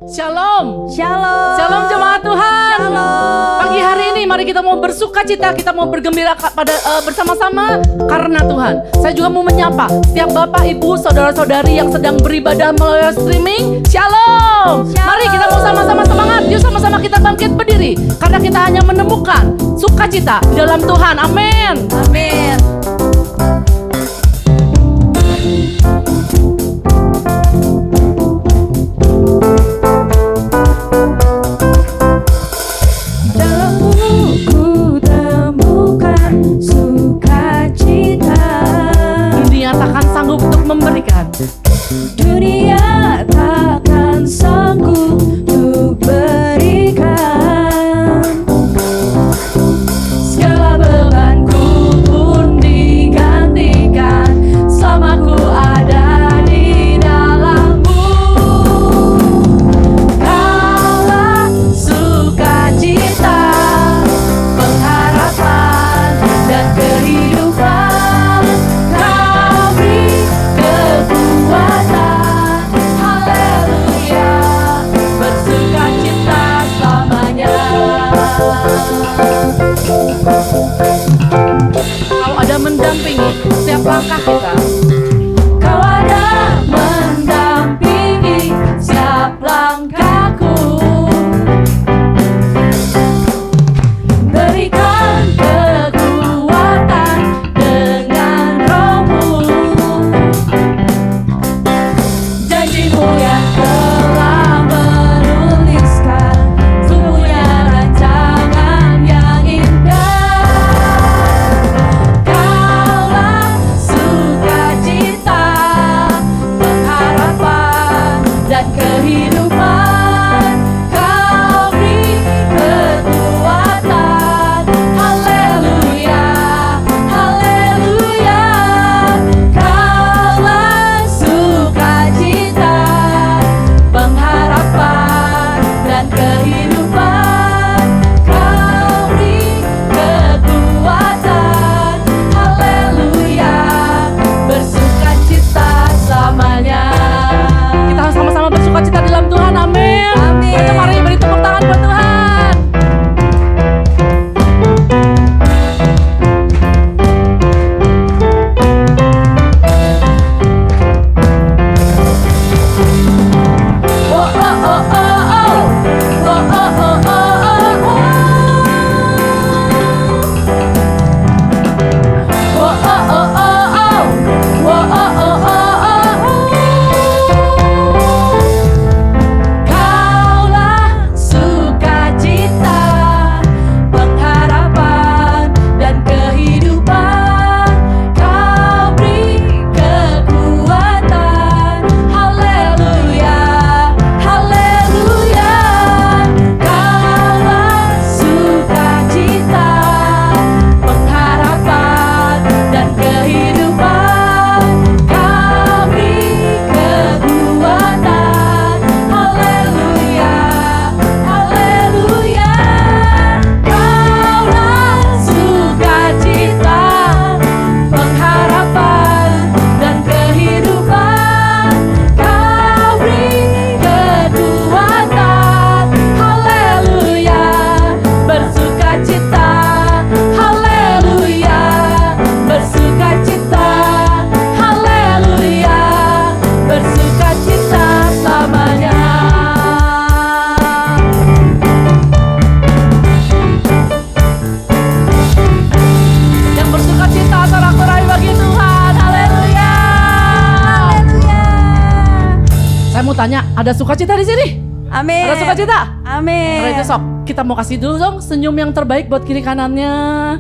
Shalom. Shalom. Shalom jemaat Tuhan. Shalom. Pagi hari ini mari kita mau bersuka cita, kita mau bergembira bersama-sama karena Tuhan. Saya juga mau menyapa setiap Bapak, Ibu, saudara-saudari yang sedang beribadah melalui streaming. Shalom. Mari kita mau sama-sama semangat. Yuk sama-sama kita bangkit berdiri karena kita hanya menemukan sukacita di dalam Tuhan. Amin. Amin. Memberikan. Dunia takkan sanggup untuk berikan. Segala bebanku pun digantikan selama ku ada di dalammu. Kaulah sukacita, pengharapan dan kehidupan. Kau ada mendampingi setiap langkah kita. Kau ada mendampingi setiap langkahku. Berikan kekuatan dengan Roh-Mu. Janji-Mu yang telah menuliskan semuanya rancangan yang indah. Kaulah sukacita, pengharapan dan kehidupan. Kau beri kekuatan. Haleluya, haleluya. Kaulah sukacita, pengharapan dan kehidupan. Kau beri kekuatan. Haleluya, bersukacita selamanya. Kita sama-sama bersukacita dalam Tuhan. Amin. Amin. Ayo mari beri tepuk tangan buat Tuhan. Oh oh oh oh oh. Oh oh oh oh oh. Oh oh oh oh oh. Oh oh oh oh oh. Kaulah sukacita, pengharapan dan kehidupan. Kau beri kekuatan. Haleluya, haleluya. Kaulah sukacita, pengharapan dan kehidupan. Kau beri kekuatan. Haleluya, haleluya. Kaulah sukacita, pengharapan dan kehidupan. Kau beri kekuatan. Haleluya, bersukacita. Haleluya, bersukacita. Haleluya, bersukacita selamanya. Yang bersukacita sorak-sorai bagi Tuhan. Haleluya. Haleluya. Saya mau tanya, ada sukacita di sini? Amin. Ada sukacita? Amin. Karena itu sok, kita mau kasih dulu dong senyum yang terbaik buat kiri kanannya,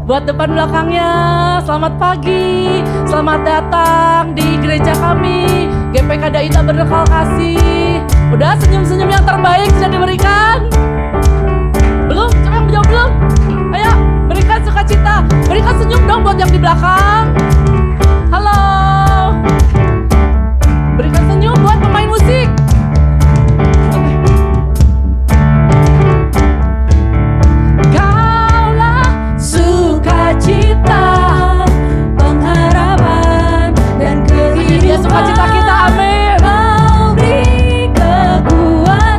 buat depan belakangnya. Selamat pagi, selamat datang di gereja kami GPK Daita Berdekal Kasih. Udah senyum-senyum yang terbaik sudah diberikan? Belum? Coba yang menjawab belum? Ayo, berikan sukacita, berikan senyum dong buat yang di belakang. Halo, berikan senyum buat pemain musik. Kaulah sukacita, pengharapan dan kehidupan. Dia sukacita kita, amin. Kau beri kekuatan.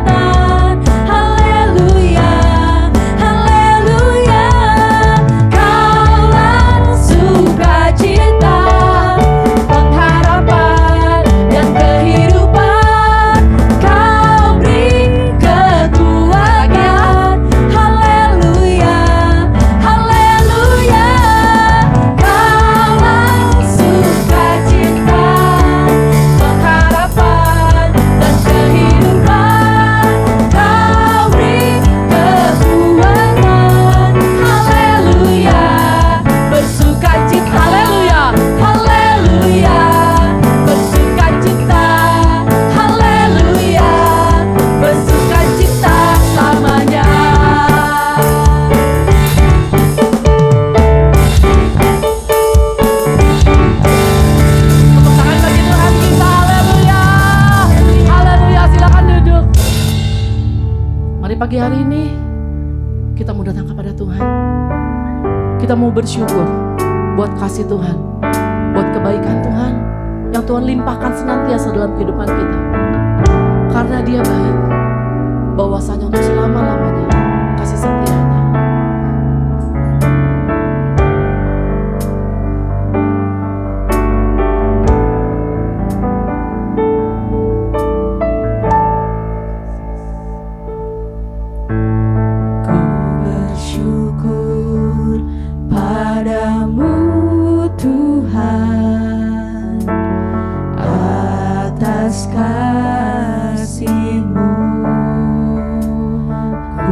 pagi hari ini kita mau datang kepada Tuhan. Kita mau bersyukur buat kasih Tuhan, buat kebaikan Tuhan yang Tuhan limpahkan senantiasa dalam kehidupan kita. Karena Dia baik, bahwasanya untuk selama-lamanya kasih setianya. Kasih-Mu, ku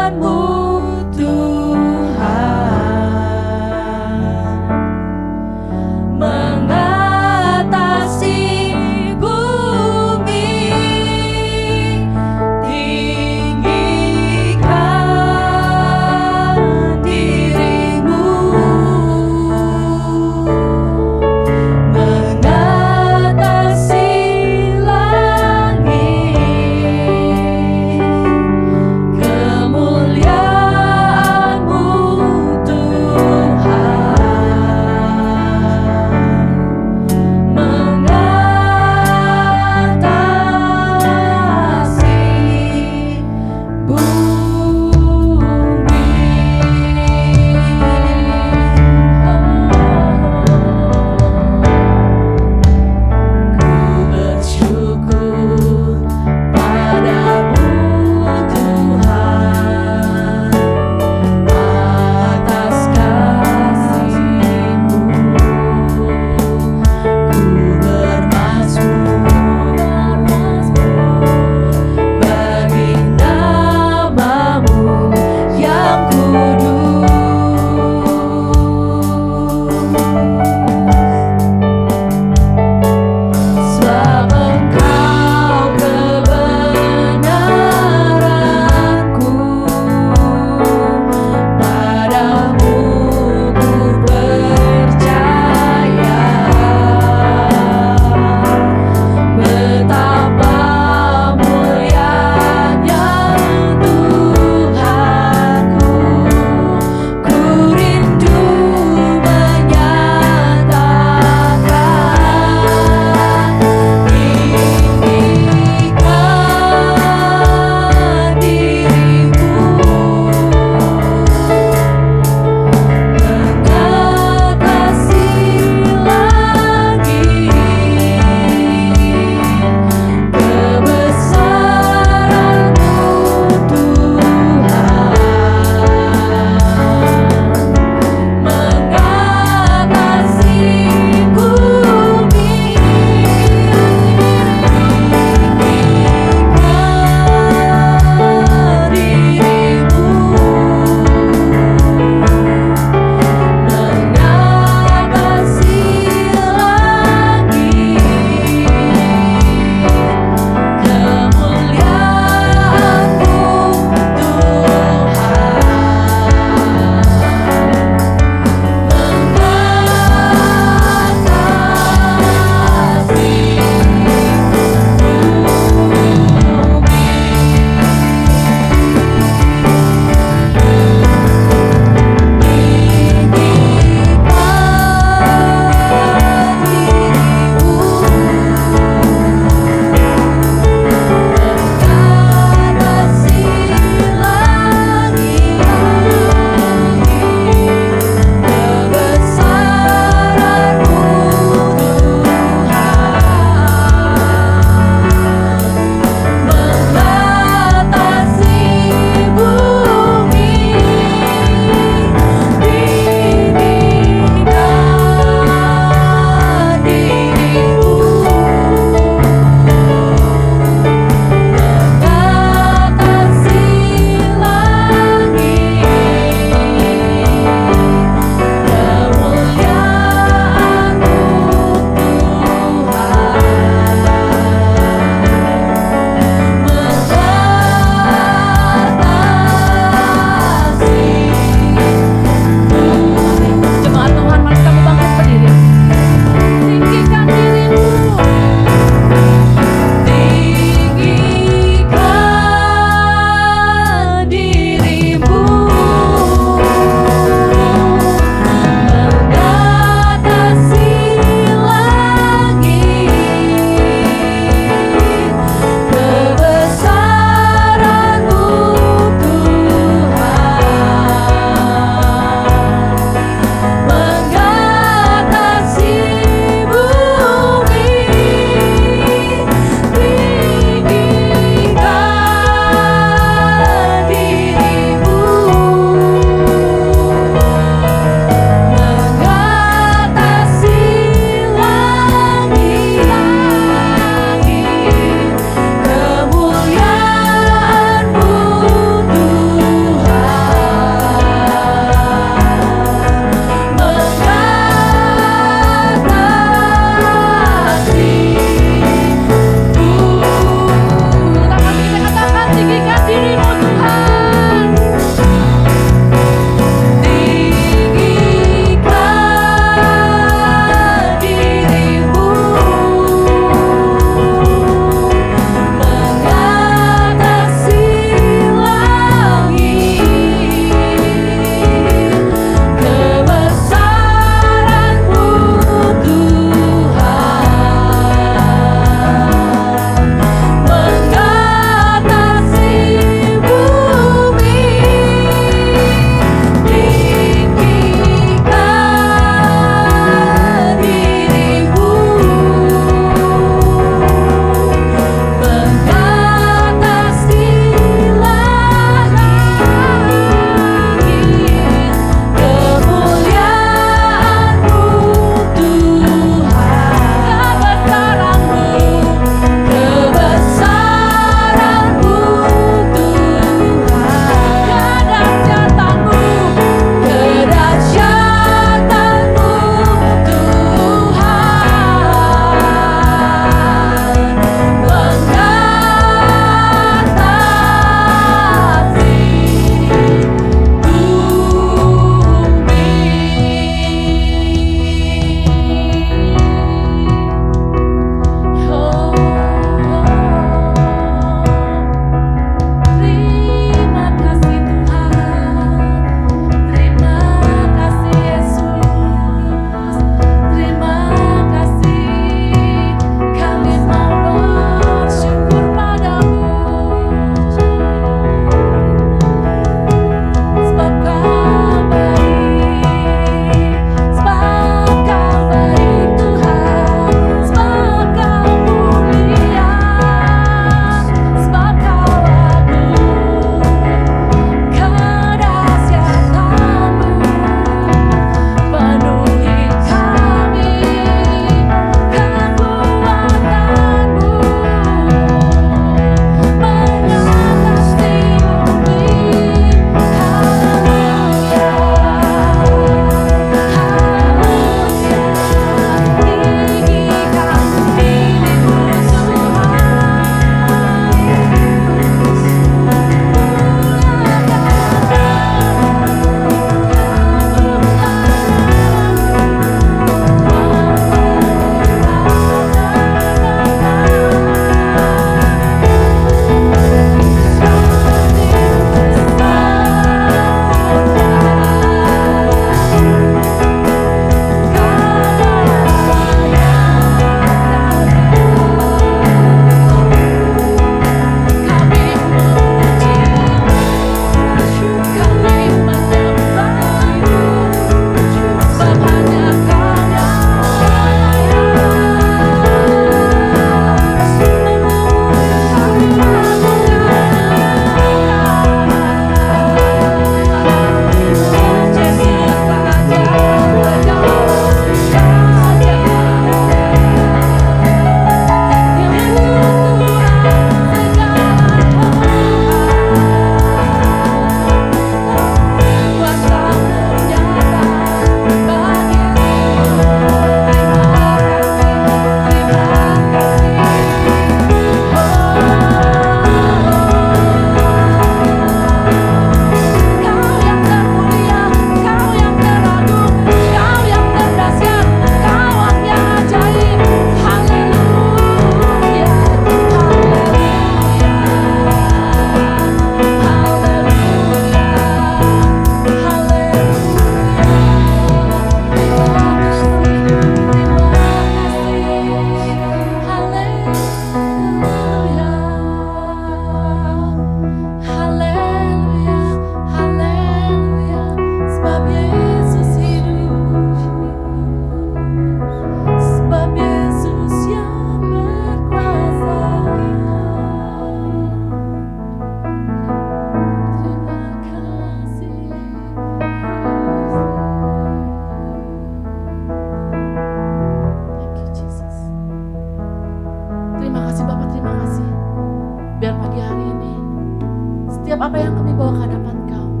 Setiap apa yang kami bawa ke hadapan Kau,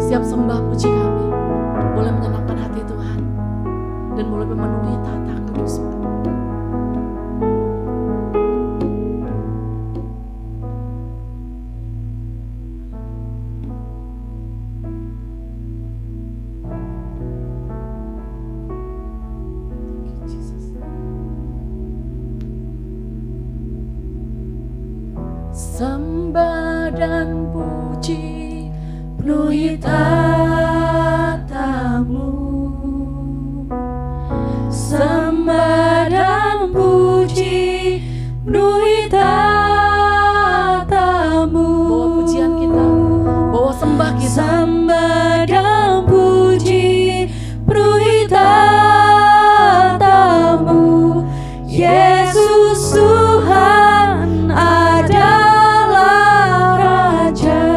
setiap sembah puji kami boleh menyenangkan hati Tuhan dan boleh memenuhi tata kudus-Mu. Sembah dan puji penuhi tatamu. Sembah dan puji penuhi tatamu. Bawa pujian kita, bawa sembah kita. Sembah dan puji penuhi tatamu. Yesus Tuhan adalah Raja.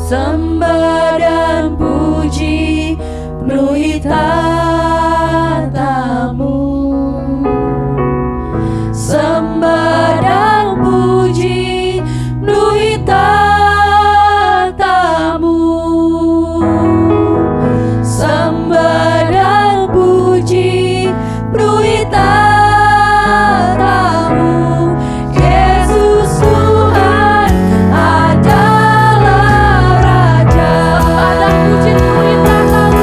Sembah dan puji penuhi tatamu. Sembah dan puji penuhi tatamu. Sembah dan puji penuhi tatamu. Yesus Tuhan adalah Raja. Sembah dan puji penuhi tatamu.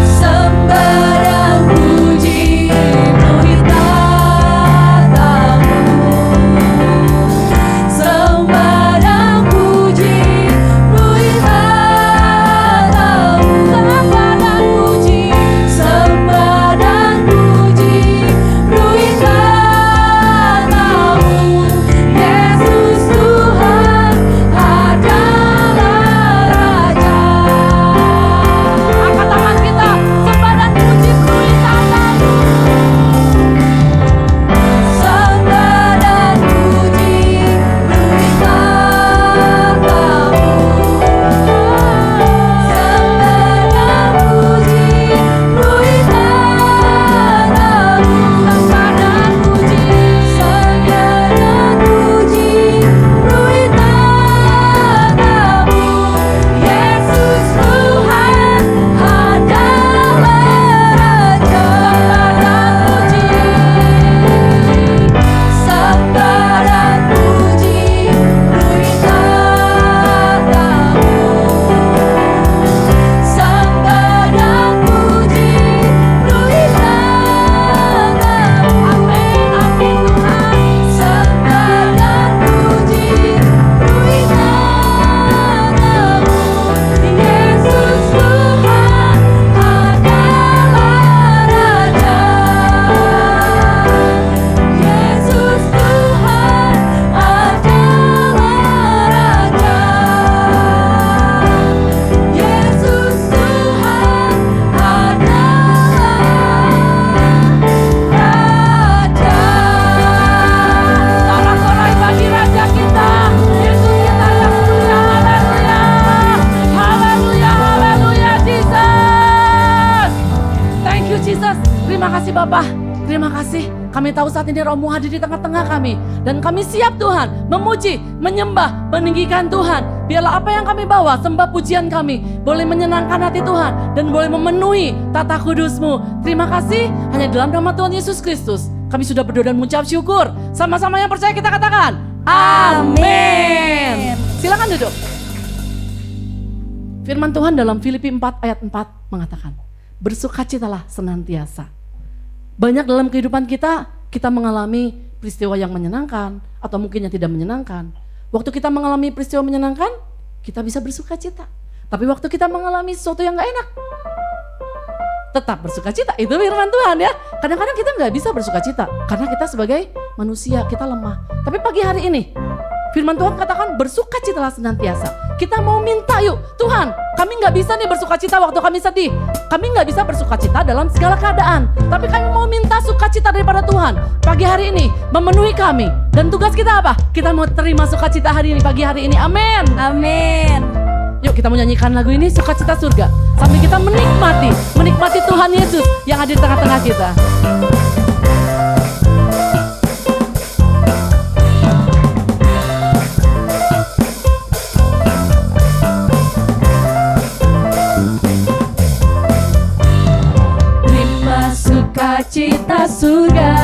Sembah dan puji penuhi tatamu. Sembah dan puji penuhi tatamu. Sembah dan puji, sembah dan puji penuhi tatamu. Yesus Tuhan adalah Raja. Angkat tangan kita, sembah dan puji penuhi tatamu. Sembah dan puji penuhi tatamu. Sembah dan puji penuhi tatamu. Sembah dan puji, sembah dan puji penuhi tatamu. Yesus Tuhan adalah Raja. Sembah dan puji, sembah dan puji penuhi tatamu. Sembah dan puji penuhi tatamu. Amin, amin Tuhan. Sembah dan puji penuhi tatamu. Yesus Tuhan adalah Raja. Yesus Tuhan adalah Raja. Yesus Tuhan adalah Raja. Sorak-sorai bagi Raja kita, Yesus kita yang mulia. Haleluya, haleluya, haleluya, Jesus. Thank you Jesus. Terima kasih Bapa. Terima kasih. Kami tahu saat ini Roh-Mu hadir di tengah-tengah kami. Dan kami siap Tuhan memuji, menyembah, meninggikan Tuhan. Biarlah apa yang kami bawa, sembah pujian kami, boleh menyenangkan hati Tuhan. Dan boleh memenuhi tata kudus-Mu. Terima kasih. Hanya dalam nama Tuhan Yesus Kristus kami sudah berdoa dan mengucap syukur. Sama-sama yang percaya kita katakan amin. Silakan duduk. Firman Tuhan dalam Filipi 4 ayat 4 mengatakan, bersukacitalah senantiasa. Banyak dalam kehidupan kita mengalami peristiwa yang menyenangkan atau mungkin yang tidak menyenangkan. Waktu kita mengalami peristiwa menyenangkan, kita bisa bersukacita. Tapi waktu kita mengalami sesuatu yang gak enak, tetap bersukacita. Itu firman Tuhan ya. Kadang-kadang kita gak bisa bersukacita karena kita sebagai manusia, kita lemah. Tapi pagi hari ini firman Tuhan katakan bersukacitalah senantiasa. Kita mau minta yuk, Tuhan kami gak bisa nih bersukacita waktu kami sedih. Kami gak bisa bersukacita dalam segala keadaan. Tapi kami mau minta sukacita daripada Tuhan. Pagi hari ini memenuhi kami. Dan tugas kita apa? Kita mau terima sukacita hari ini, pagi hari ini. Amin. Amin. Yuk kita mau nyanyikan lagu ini, Sukacita Surga, sambil kita menikmati Tuhan Yesus yang ada di tengah-tengah kita. Terima sukacita surga,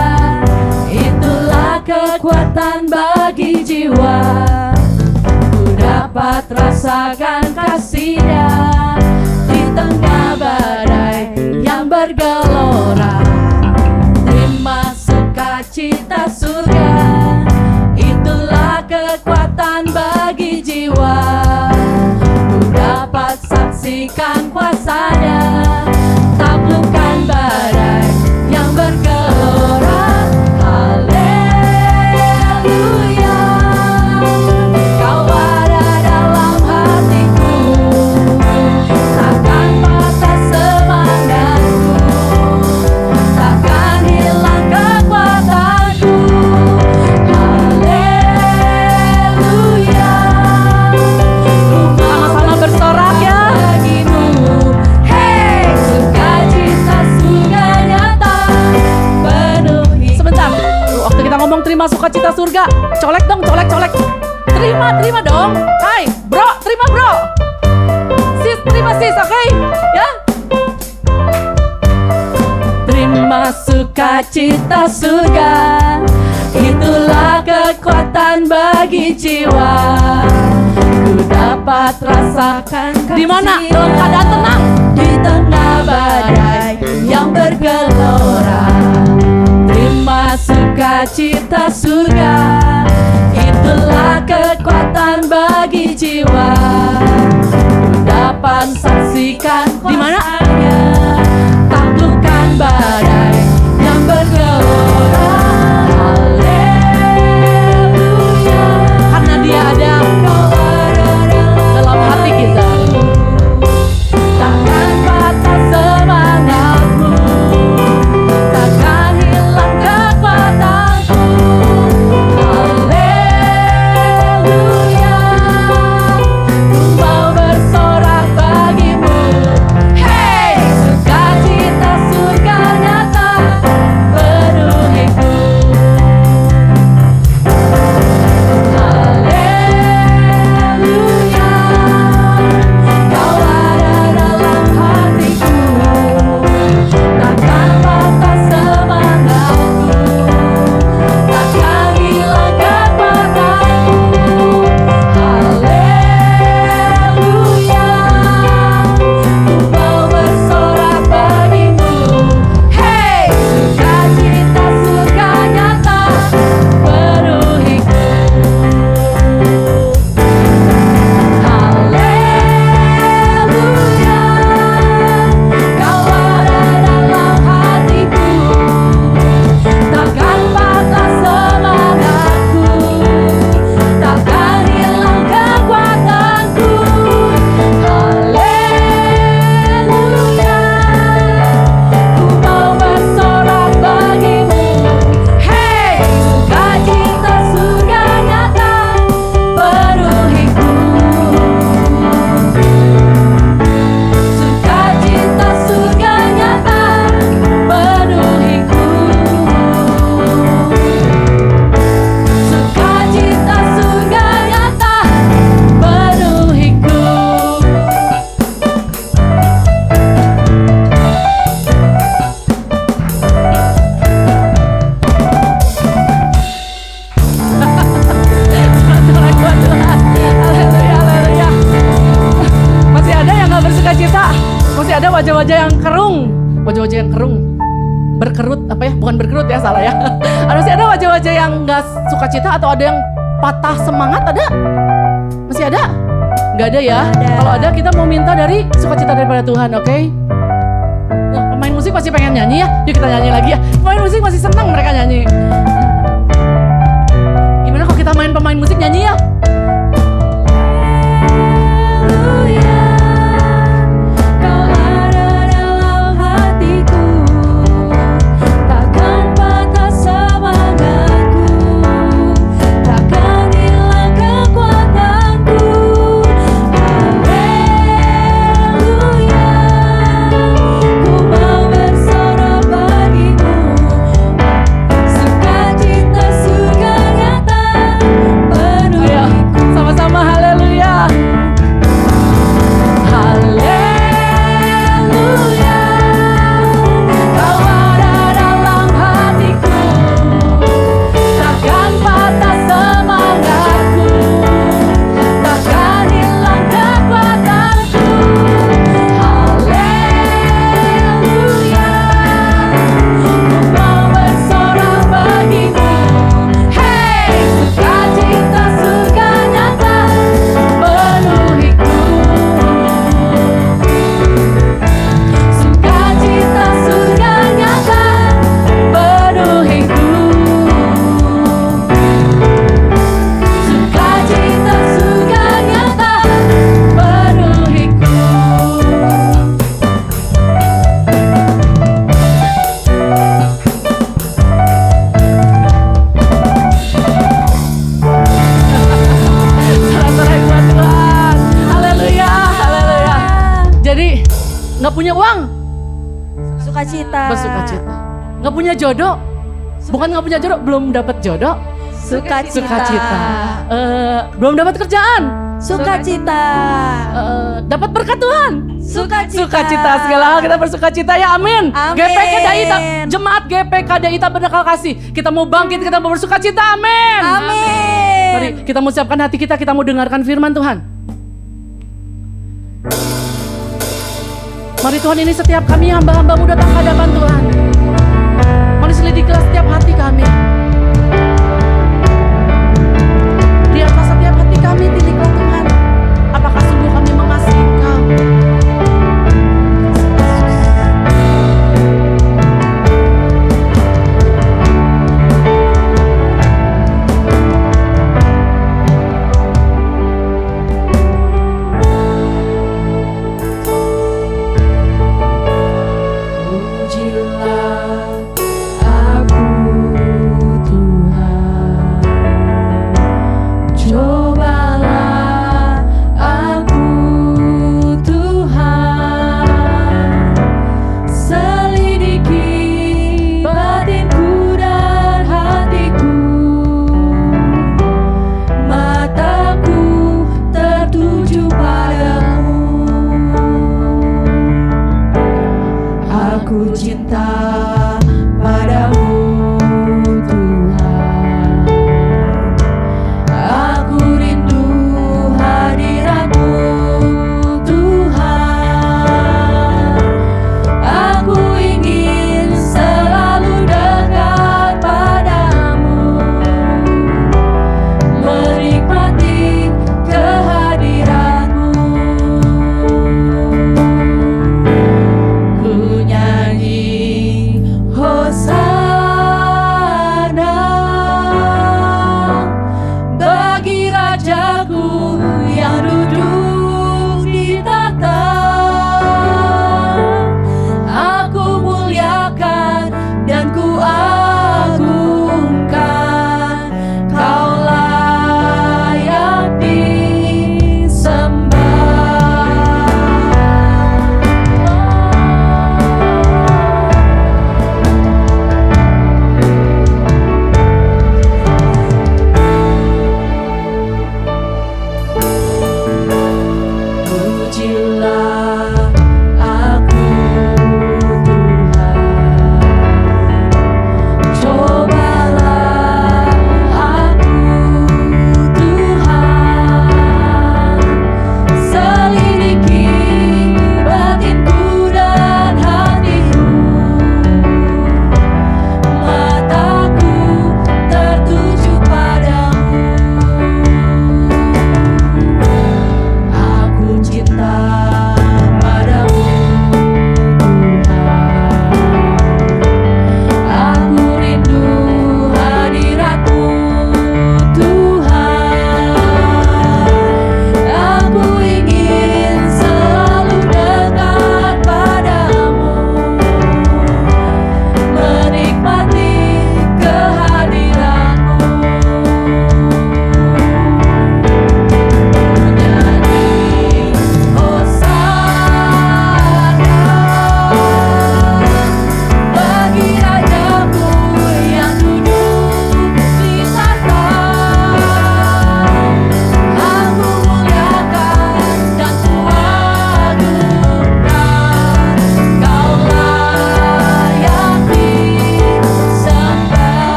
itulah kekuatan bagi jiwa. Dapat rasakan kasih-Nya di tengah badai yang bergelora. Terima sukacita surga, itulah kekuatan bagi jiwa. Ku dapat saksikan kuasa-Nya, taklukkan badai yang bergelora. Haleluya. Terima sukacita surga, colek dong, colek. Terima dong. Hai, bro, terima bro. Sis, terima sis, oke? Ya. Terima sukacita surga, itulah kekuatan bagi jiwa. Ku dapat rasakan kasih di mana? Dalam keadaan tenang di tengah badai yang bergelora. Terima sukacita surga, itulah kekuatan bagi jiwa. Ku dapat saksikan di mana? kuasa-Nya, taklukkan badai yang bergelora. Haleluya. Karena Dia ada dalam hati kita. Takkan patah semangatmu, takkan hilang kekuatanku. Haleluya. Ku mau bersorak bagimu. Hey, sukacita surga nyata penuhiku. Haleluya. Kau ada dalam hatiku, takkan patah semangatku, takkan hilang kekuatanku. Haleluya. Ku mau bersorak bagimu. Hey, sukacita surga nyata penuhiku. Haleluya. Kau ada dalam hatiku, takkan patah semangatku, takkan hilang kekuatanku. Haleluya. Ku mau bersorak bagimu. Hey, sukacita surga nyata penuhiku. Sukacita surga nyata penuhiku. Sukacita surga nyata penuhiku. Haleluya. Masih ada yang gak bersukacita. Masih ada wajah-wajah yang kerung. Wajah-wajah yang kerung. Berkerut, apa ya? Bukan berkerut ya, salah ya. Masih ada wajah-wajah yang gak sukacita atau ada yang patah semangat, ada? Masih ada? Gak ada ya? Kalau ada kita mau minta dari sukacita daripada Tuhan, oke? Nah, pemain musik pasti pengen nyanyi ya. Yuk kita nyanyi lagi ya. Pemain musik masih senang mereka nyanyi. Gimana kalau kita main pemain musik nyanyi ya? Haleluya. Kau ada dalam hatiku, takkan patah semangatku, takkan hilang kekuatanku. Haleluya. Bersukacita. Bersukacita. Nggak punya jodoh? Bukan nggak punya jodoh, belum dapat jodoh. Sukacita. Sukacita. Belum dapat kerjaan. Sukacita. Dapat berkat Tuhan. Sukacita. Sukacita, segala hal kita bersukacita ya, amin. Amin. GPK Daita, jemaat GPK Daita Berdekal Kasih, kita mau bangkit, kita mau bersukacita, amin. Amin. Mari kita mau siapkan hati kita mau dengarkan firman Tuhan. Mari Tuhan, ini setiap kami hamba-hambamu datang ke hadapan Tuhan. Mari selidikilah setiap hati kami. Lihatlah setiap hati kami, titiklah Tuhan. Apakah sungguh kami mengasihi Engkau? Pujilah aku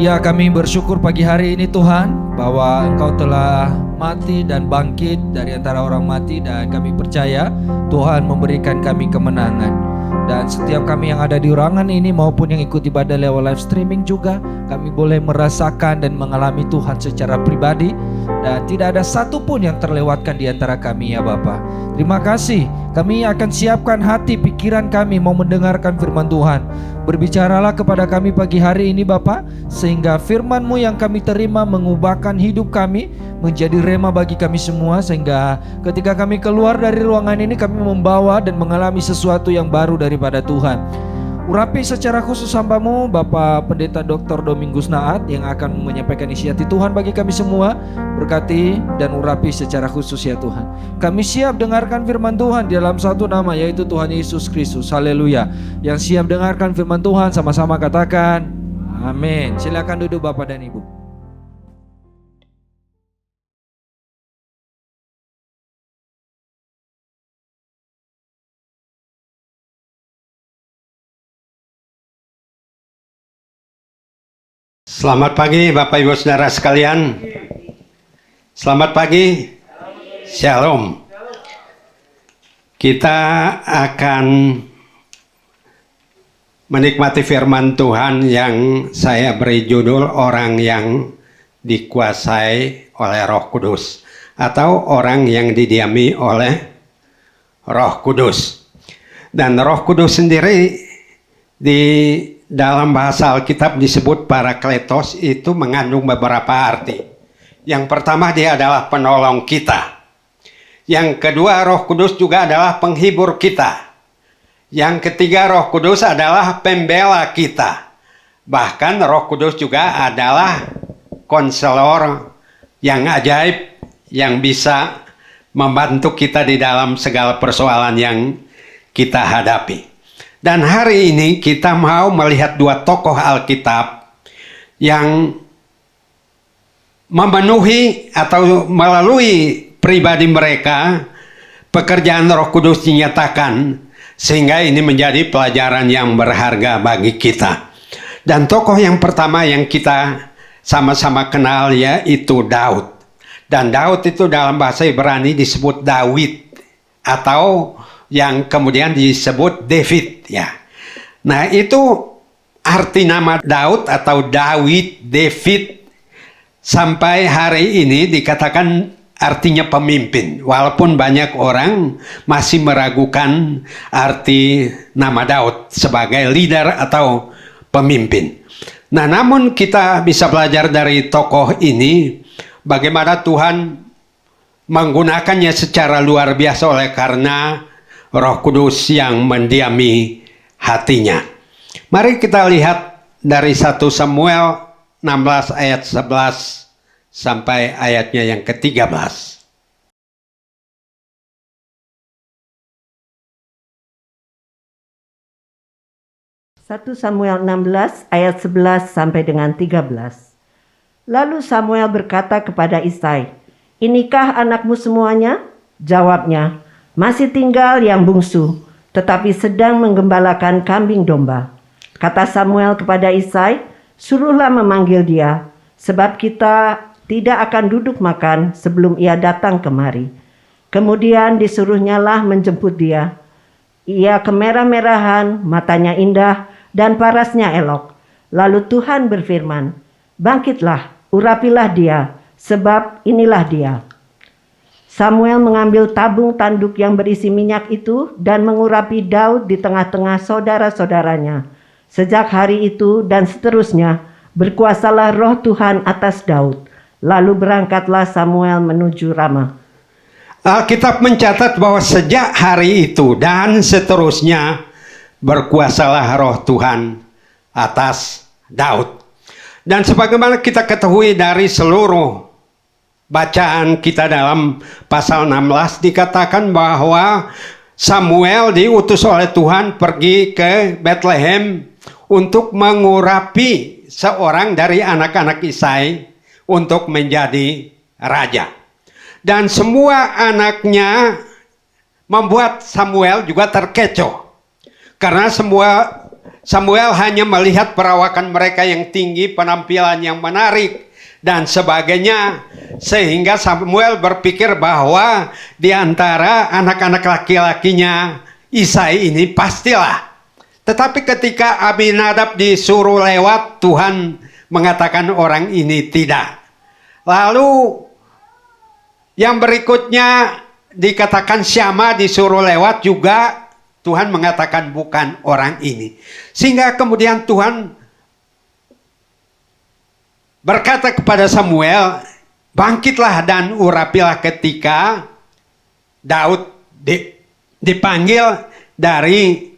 Ya, kami bersyukur pagi hari ini Tuhan bahwa Engkau telah mati dan bangkit dari antara orang mati, dan kami percaya Tuhan memberikan kami kemenangan. Dan setiap kami yang ada di ruangan ini maupun yang ikut ibadah lewat live streaming juga, kami boleh merasakan dan mengalami Tuhan secara pribadi, dan tidak ada satupun yang terlewatkan di antara kami ya Bapa. Terima kasih. Kami akan siapkan hati pikiran kami mau mendengarkan firman Tuhan. Berbicaralah kepada kami pagi hari ini Bapa, sehingga firman-Mu yang kami terima mengubahkan hidup kami menjadi rema bagi kami semua, sehingga ketika kami keluar dari ruangan ini kami membawa dan mengalami sesuatu yang baru daripada Tuhan. Urapi secara khusus hamba-Mu Bapak Pendeta Dr. Domingus Naat yang akan menyampaikan isi hati Tuhan bagi kami semua. Berkati dan urapi secara khusus ya Tuhan. Kami siap dengarkan firman Tuhan di dalam satu nama, yaitu Tuhan Yesus Kristus. Haleluya. Yang siap dengarkan firman Tuhan sama-sama katakan amin. Silakan duduk Bapak dan Ibu. Selamat pagi Bapak Ibu Saudara sekalian. Selamat pagi. Shalom. Kita akan menikmati firman Tuhan yang saya beri judul orang yang dikuasai oleh Roh Kudus, atau orang yang didiami oleh Roh Kudus. Dan Roh Kudus sendiri di dalam bahasa Alkitab disebut Parakletos, itu mengandung beberapa arti. Yang pertama, dia adalah penolong kita. Yang kedua, Roh Kudus juga adalah penghibur kita. Yang ketiga, Roh Kudus adalah pembela kita. Bahkan Roh Kudus juga adalah konselor yang ajaib, yang bisa membantu kita di dalam segala persoalan yang kita hadapi. Dan hari ini kita mau melihat dua tokoh Alkitab yang memenuhi atau melalui pribadi mereka pekerjaan Roh Kudus dinyatakan, sehingga ini menjadi pelajaran yang berharga bagi kita. Dan tokoh yang pertama yang kita sama-sama kenal yaitu Daud. Dan Daud itu dalam bahasa Ibrani disebut Dawid, atau yang kemudian disebut David ya. Nah, itu arti nama Daud atau David, David, sampai hari ini dikatakan artinya pemimpin. Walaupun banyak orang masih meragukan arti nama Daud sebagai leader atau pemimpin. Nah, namun kita bisa belajar dari tokoh ini bagaimana Tuhan menggunakannya secara luar biasa oleh karena Roh Kudus yang mendiami hatinya. Mari kita lihat dari 1 Samuel 16 ayat 11 sampai ayatnya yang ke-13. 1 Samuel 16 ayat 11 sampai dengan 13. Lalu Samuel berkata kepada Isai, "Inikah anakmu semuanya?" Jawabnya, "Masih tinggal yang bungsu, tetapi sedang menggembalakan kambing domba." Kata Samuel kepada Isai, "Suruhlah memanggil dia, sebab kita tidak akan duduk makan sebelum ia datang kemari." Kemudian disuruhnyalah menjemput dia. Ia kemerah-merahan, matanya indah, dan parasnya elok. Lalu Tuhan berfirman, "Bangkitlah, urapilah dia, sebab inilah dia." Samuel mengambil tabung tanduk yang berisi minyak itu dan mengurapi Daud di tengah-tengah saudara-saudaranya. Sejak hari itu dan seterusnya berkuasalah roh Tuhan atas Daud. Lalu berangkatlah Samuel menuju Rama. Alkitab mencatat bahwa sejak hari itu dan seterusnya berkuasalah roh Tuhan atas Daud. Dan sebagaimana kita ketahui dari seluruh bacaan kita dalam pasal 16, dikatakan bahwa Samuel diutus oleh Tuhan pergi ke Bethlehem untuk mengurapi seorang dari anak-anak Isai untuk menjadi raja. Dan semua anaknya membuat Samuel juga terkecoh. Karena Samuel hanya melihat perawakan mereka yang tinggi, penampilan yang menarik, dan sebagainya. Sehingga Samuel berpikir bahwa di antara anak-anak laki-lakinya Isai ini pastilah. Tetapi ketika Abinadab disuruh lewat, Tuhan mengatakan orang ini tidak. Lalu yang berikutnya dikatakan Syama disuruh lewat juga, Tuhan mengatakan bukan orang ini. Sehingga kemudian Tuhan berkata kepada Samuel, bangkitlah dan urapilah ketika Daud dipanggil dari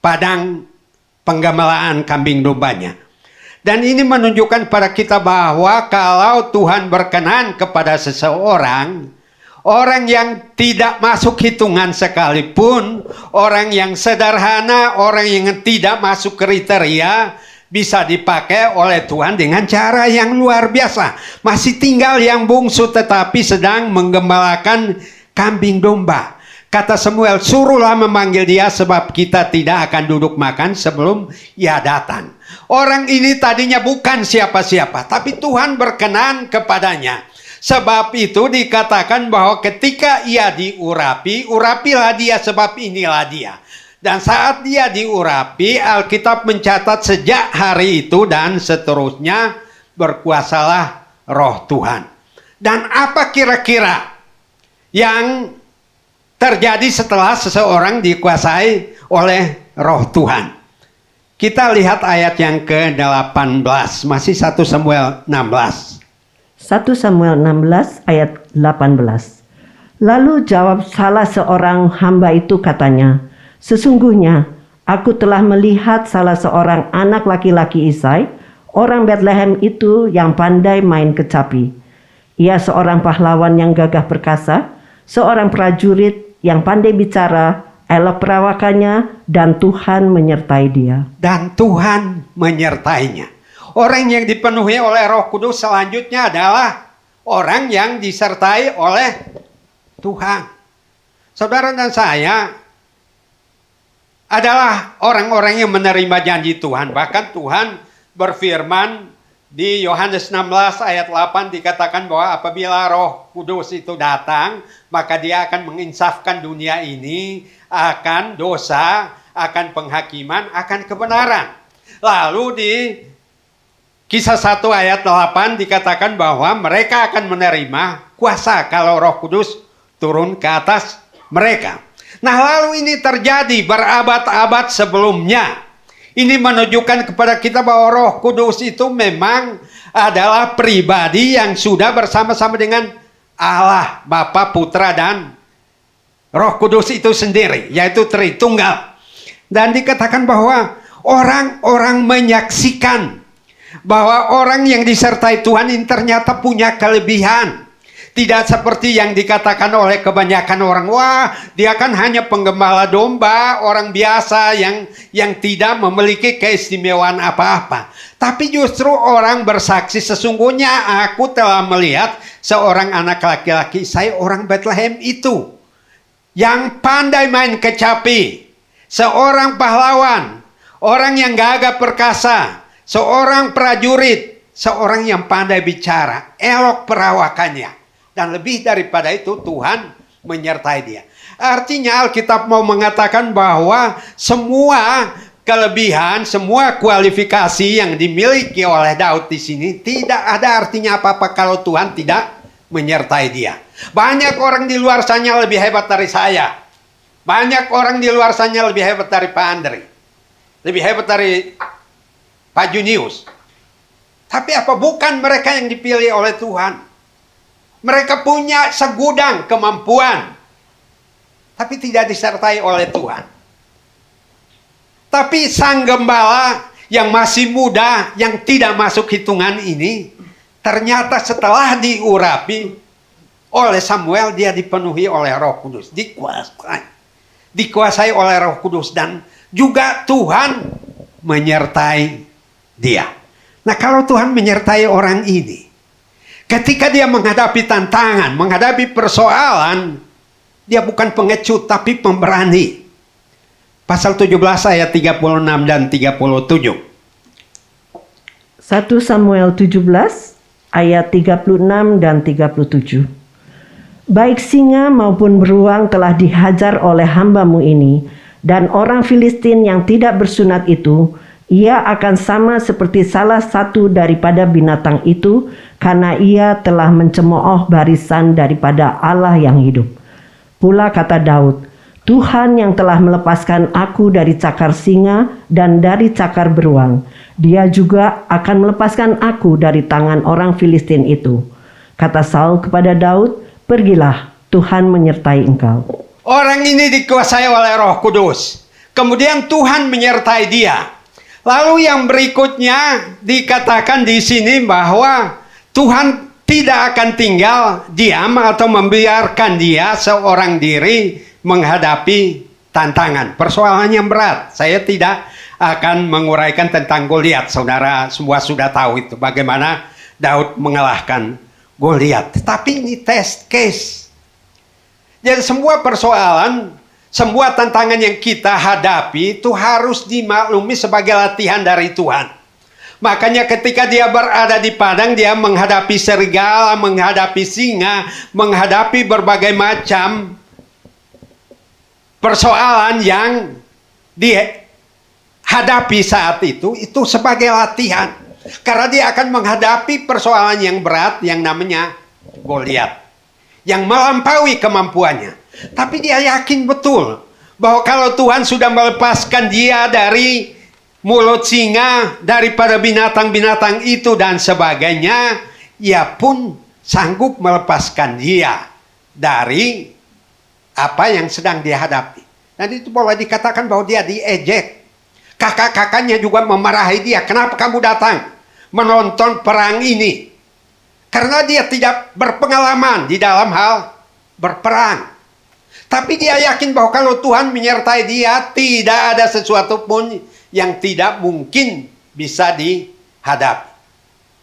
padang penggembalaan kambing dombanya. Dan ini menunjukkan pada kita bahwa kalau Tuhan berkenan kepada seseorang, orang yang tidak masuk hitungan sekalipun, orang yang sederhana, orang yang tidak masuk kriteria, bisa dipakai oleh Tuhan dengan cara yang luar biasa. Masih tinggal yang bungsu tetapi sedang menggembalakan kambing domba. Kata Samuel, suruhlah memanggil dia sebab kita tidak akan duduk makan sebelum ia datang. Orang ini tadinya bukan siapa-siapa, tapi Tuhan berkenan kepadanya. Sebab itu dikatakan bahwa ketika ia diurapi, urapilah dia sebab inilah dia. Dan saat dia diurapi, Alkitab mencatat sejak hari itu dan seterusnya berkuasalah Roh Tuhan. Dan apa kira-kira yang terjadi setelah seseorang dikuasai oleh Roh Tuhan? Kita lihat ayat yang ke-18, masih 1 Samuel 16. 1 Samuel 16 ayat 18. Lalu jawab salah seorang hamba itu katanya, sesungguhnya aku telah melihat salah seorang anak laki-laki Isai, orang Bethlehem itu yang pandai main kecapi. Ia seorang pahlawan yang gagah perkasa, seorang prajurit yang pandai bicara, elok perawakannya, dan Tuhan menyertai dia. Dan Tuhan menyertainya. Orang yang dipenuhi oleh Roh Kudus selanjutnya adalah orang yang disertai oleh Tuhan. Saudara dan saya adalah orang-orang yang menerima janji Tuhan. Bahkan Tuhan berfirman di Yohanes 16 ayat 8 dikatakan bahwa apabila Roh Kudus itu datang, maka dia akan menginsafkan dunia ini akan dosa, akan penghakiman, akan kebenaran. Lalu di Kisah 1 ayat 8 dikatakan bahwa mereka akan menerima kuasa kalau Roh Kudus turun ke atas mereka. Nah, lalu ini terjadi berabad-abad sebelumnya. Ini menunjukkan kepada kita bahwa Roh Kudus itu memang adalah pribadi yang sudah bersama-sama dengan Allah, Bapa, Putra, dan Roh Kudus itu sendiri, yaitu Tritunggal. Dan dikatakan bahwa orang-orang menyaksikan bahwa orang yang disertai Tuhan ini ternyata punya kelebihan. Tidak seperti yang dikatakan oleh kebanyakan orang, wah dia kan hanya penggembala domba, orang biasa yang tidak memiliki keistimewaan apa-apa. Tapi justru orang bersaksi, sesungguhnya aku telah melihat seorang anak laki-laki saya orang Bethlehem itu, yang pandai main kecapi, seorang pahlawan, orang yang gagah perkasa, seorang prajurit, seorang yang pandai bicara, elok perawakannya. Dan lebih daripada itu Tuhan menyertai dia. Artinya Alkitab mau mengatakan bahwa semua kelebihan, semua kualifikasi yang dimiliki oleh Daud di sini tidak ada artinya apa-apa kalau Tuhan tidak menyertai dia. Banyak orang di luar sana lebih hebat dari saya. Banyak orang di luar sana lebih hebat dari Pak Andri. Lebih hebat dari Pak Junius. Tapi apa bukan mereka yang dipilih oleh Tuhan? Mereka punya segudang kemampuan, tapi tidak disertai oleh Tuhan. Tapi sang gembala yang masih muda, yang tidak masuk hitungan ini, ternyata setelah diurapi oleh Samuel, dia dipenuhi oleh Roh Kudus, dikuasai oleh Roh Kudus, dan juga Tuhan menyertai dia. Nah, kalau Tuhan menyertai orang ini, ketika dia menghadapi tantangan, menghadapi persoalan, dia bukan pengecut tapi pemberani. pasal 17 ayat 36 dan 37. 1 Samuel 17 ayat 36 dan 37. Baik singa maupun beruang telah dihajar oleh hambamu ini, dan orang Filistin yang tidak bersunat itu, ia akan sama seperti salah satu daripada binatang itu, karena ia telah mencemooh barisan daripada Allah yang hidup. Pula kata Daud, Tuhan yang telah melepaskan aku dari cakar singa dan dari cakar beruang, Dia juga akan melepaskan aku dari tangan orang Filistin itu. Kata Saul kepada Daud, pergilah, Tuhan menyertai engkau. Orang ini dikuasai oleh Roh Kudus. Kemudian Tuhan menyertai dia. Lalu yang berikutnya dikatakan di sini bahwa Tuhan tidak akan tinggal diam atau membiarkan dia seorang diri menghadapi tantangan. Persoalan yang berat. Saya tidak akan menguraikan tentang Goliat. Saudara semua sudah tahu itu. Bagaimana Daud mengalahkan Goliat. Tetapi ini test case. Jadi semua persoalan, semua tantangan yang kita hadapi itu harus dimaklumi sebagai latihan dari Tuhan. Makanya ketika dia berada di padang, dia menghadapi serigala, menghadapi singa, menghadapi berbagai macam persoalan yang dihadapi saat itu sebagai latihan. Karena dia akan menghadapi persoalan yang berat yang namanya Goliat, yang melampaui kemampuannya. Tapi dia yakin betul bahwa kalau Tuhan sudah melepaskan dia dari mulut singa, daripada binatang-binatang itu dan sebagainya, ia pun sanggup melepaskan dia dari apa yang sedang dihadapi. Dan itu boleh dikatakan bahwa dia diejek. Kakak-kakaknya juga memarahi dia. Kenapa kamu datang menonton perang ini? Karena dia tidak berpengalaman di dalam hal berperang. Tapi dia yakin bahwa kalau Tuhan menyertai dia, tidak ada sesuatu pun yang tidak mungkin bisa dihadapi.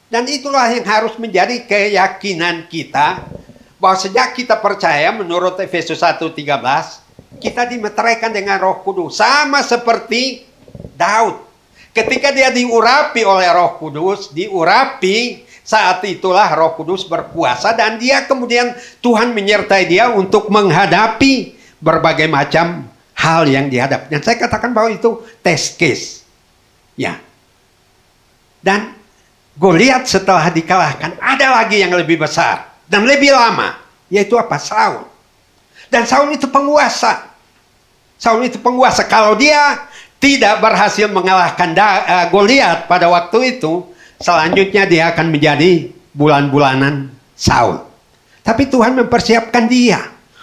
Dan itulah yang harus menjadi keyakinan kita, bahwa sejak kita percaya menurut Efesus 1:13, kita dimeteraikan dengan Roh Kudus. Sama seperti Daud. Ketika dia diurapi oleh Roh Kudus, saat itulah Roh Kudus berkuasa dan dia kemudian Tuhan menyertai dia untuk menghadapi berbagai macam hal yang dihadapi. Dan saya katakan bahwa itu test case. Ya. Dan Goliat setelah dikalahkan, ada lagi yang lebih besar dan lebih lama, yaitu apa? Saul. Dan Saul itu penguasa. Kalau dia tidak berhasil mengalahkan Goliat pada waktu itu, selanjutnya dia akan menjadi bulan-bulanan Saul. Tapi Tuhan mempersiapkan dia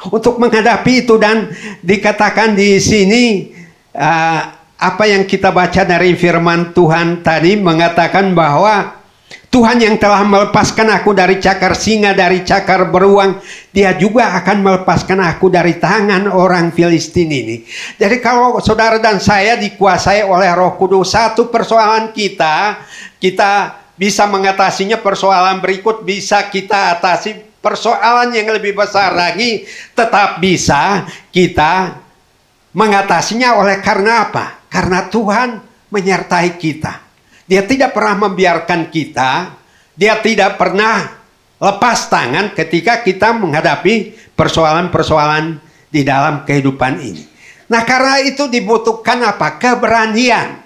untuk menghadapi itu, dan dikatakan di sini apa yang kita baca dari firman Tuhan tadi mengatakan bahwa Tuhan yang telah melepaskan aku dari cakar singa, dari cakar beruang, dia juga akan melepaskan aku dari tangan orang Filistin ini. Jadi kalau saudara dan saya dikuasai oleh Roh Kudus, satu persoalan kita bisa mengatasinya, persoalan berikut bisa kita atasi, persoalan yang lebih besar lagi tetap bisa kita mengatasinya. Oleh karena apa? Karena Tuhan menyertai kita. Dia tidak pernah membiarkan kita, dia tidak pernah lepas tangan ketika kita menghadapi persoalan-persoalan di dalam kehidupan ini. Nah, karena itu dibutuhkan apa? Keberanian.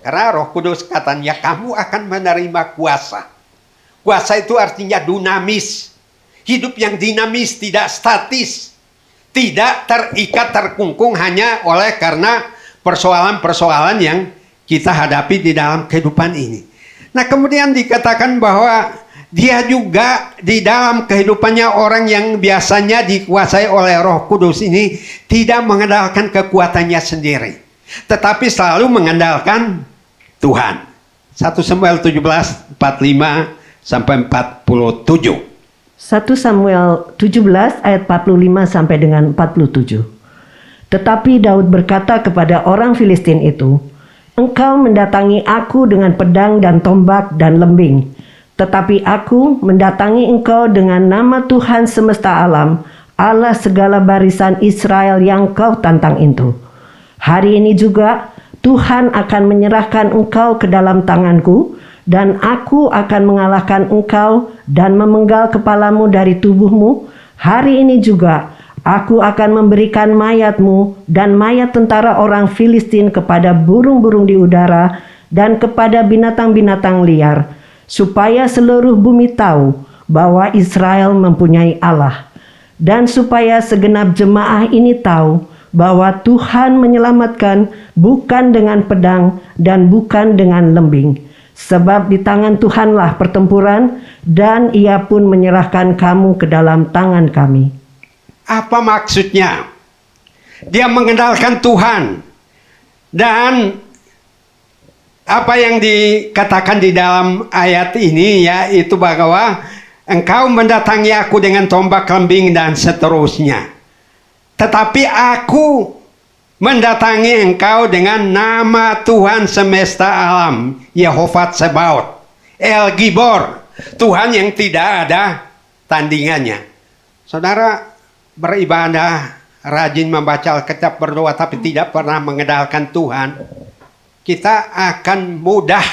Karena Roh Kudus katanya kamu akan menerima kuasa. Kuasa itu artinya dinamis. Hidup yang dinamis, tidak statis. Tidak terikat, terkungkung hanya oleh karena persoalan-persoalan yang kita hadapi di dalam kehidupan ini. Nah, kemudian dikatakan bahwa dia juga di dalam kehidupannya, orang yang biasanya dikuasai oleh Roh Kudus ini tidak mengandalkan kekuatannya sendiri, tetapi selalu mengandalkan Tuhan. 1 Samuel 17:45 sampai 47. 1 Samuel 17 ayat 45 sampai dengan 47. Tetapi Daud berkata kepada orang Filistin itu, engkau mendatangi aku dengan pedang dan tombak dan lembing, tetapi aku mendatangi engkau dengan nama Tuhan semesta alam, Allah segala barisan Israel yang kau tantang itu. Hari ini juga Tuhan akan menyerahkan engkau ke dalam tanganku, dan aku akan mengalahkan engkau dan memenggal kepalamu dari tubuhmu. Hari ini juga aku akan memberikan mayatmu dan mayat tentara orang Filistin kepada burung-burung di udara dan kepada binatang-binatang liar, supaya seluruh bumi tahu bahwa Israel mempunyai Allah, dan supaya segenap jemaah ini tahu bahwa Tuhan menyelamatkan bukan dengan pedang dan bukan dengan lembing. Sebab di tangan Tuhanlah pertempuran, dan Ia pun menyerahkan kamu ke dalam tangan kami. Apa maksudnya? Dia mengenalkan Tuhan. Dan apa yang dikatakan di dalam ayat ini yaitu bahwa engkau mendatangi aku dengan tombak lembing dan seterusnya. Tetapi aku mendatangi engkau dengan nama Tuhan semesta alam, Yehova Tsebaot, El Gibor, Tuhan yang tidak ada tandingannya. Saudara beribadah, rajin membaca Alkitab, berdoa, tapi tidak pernah mengenalkan Tuhan, kita akan mudah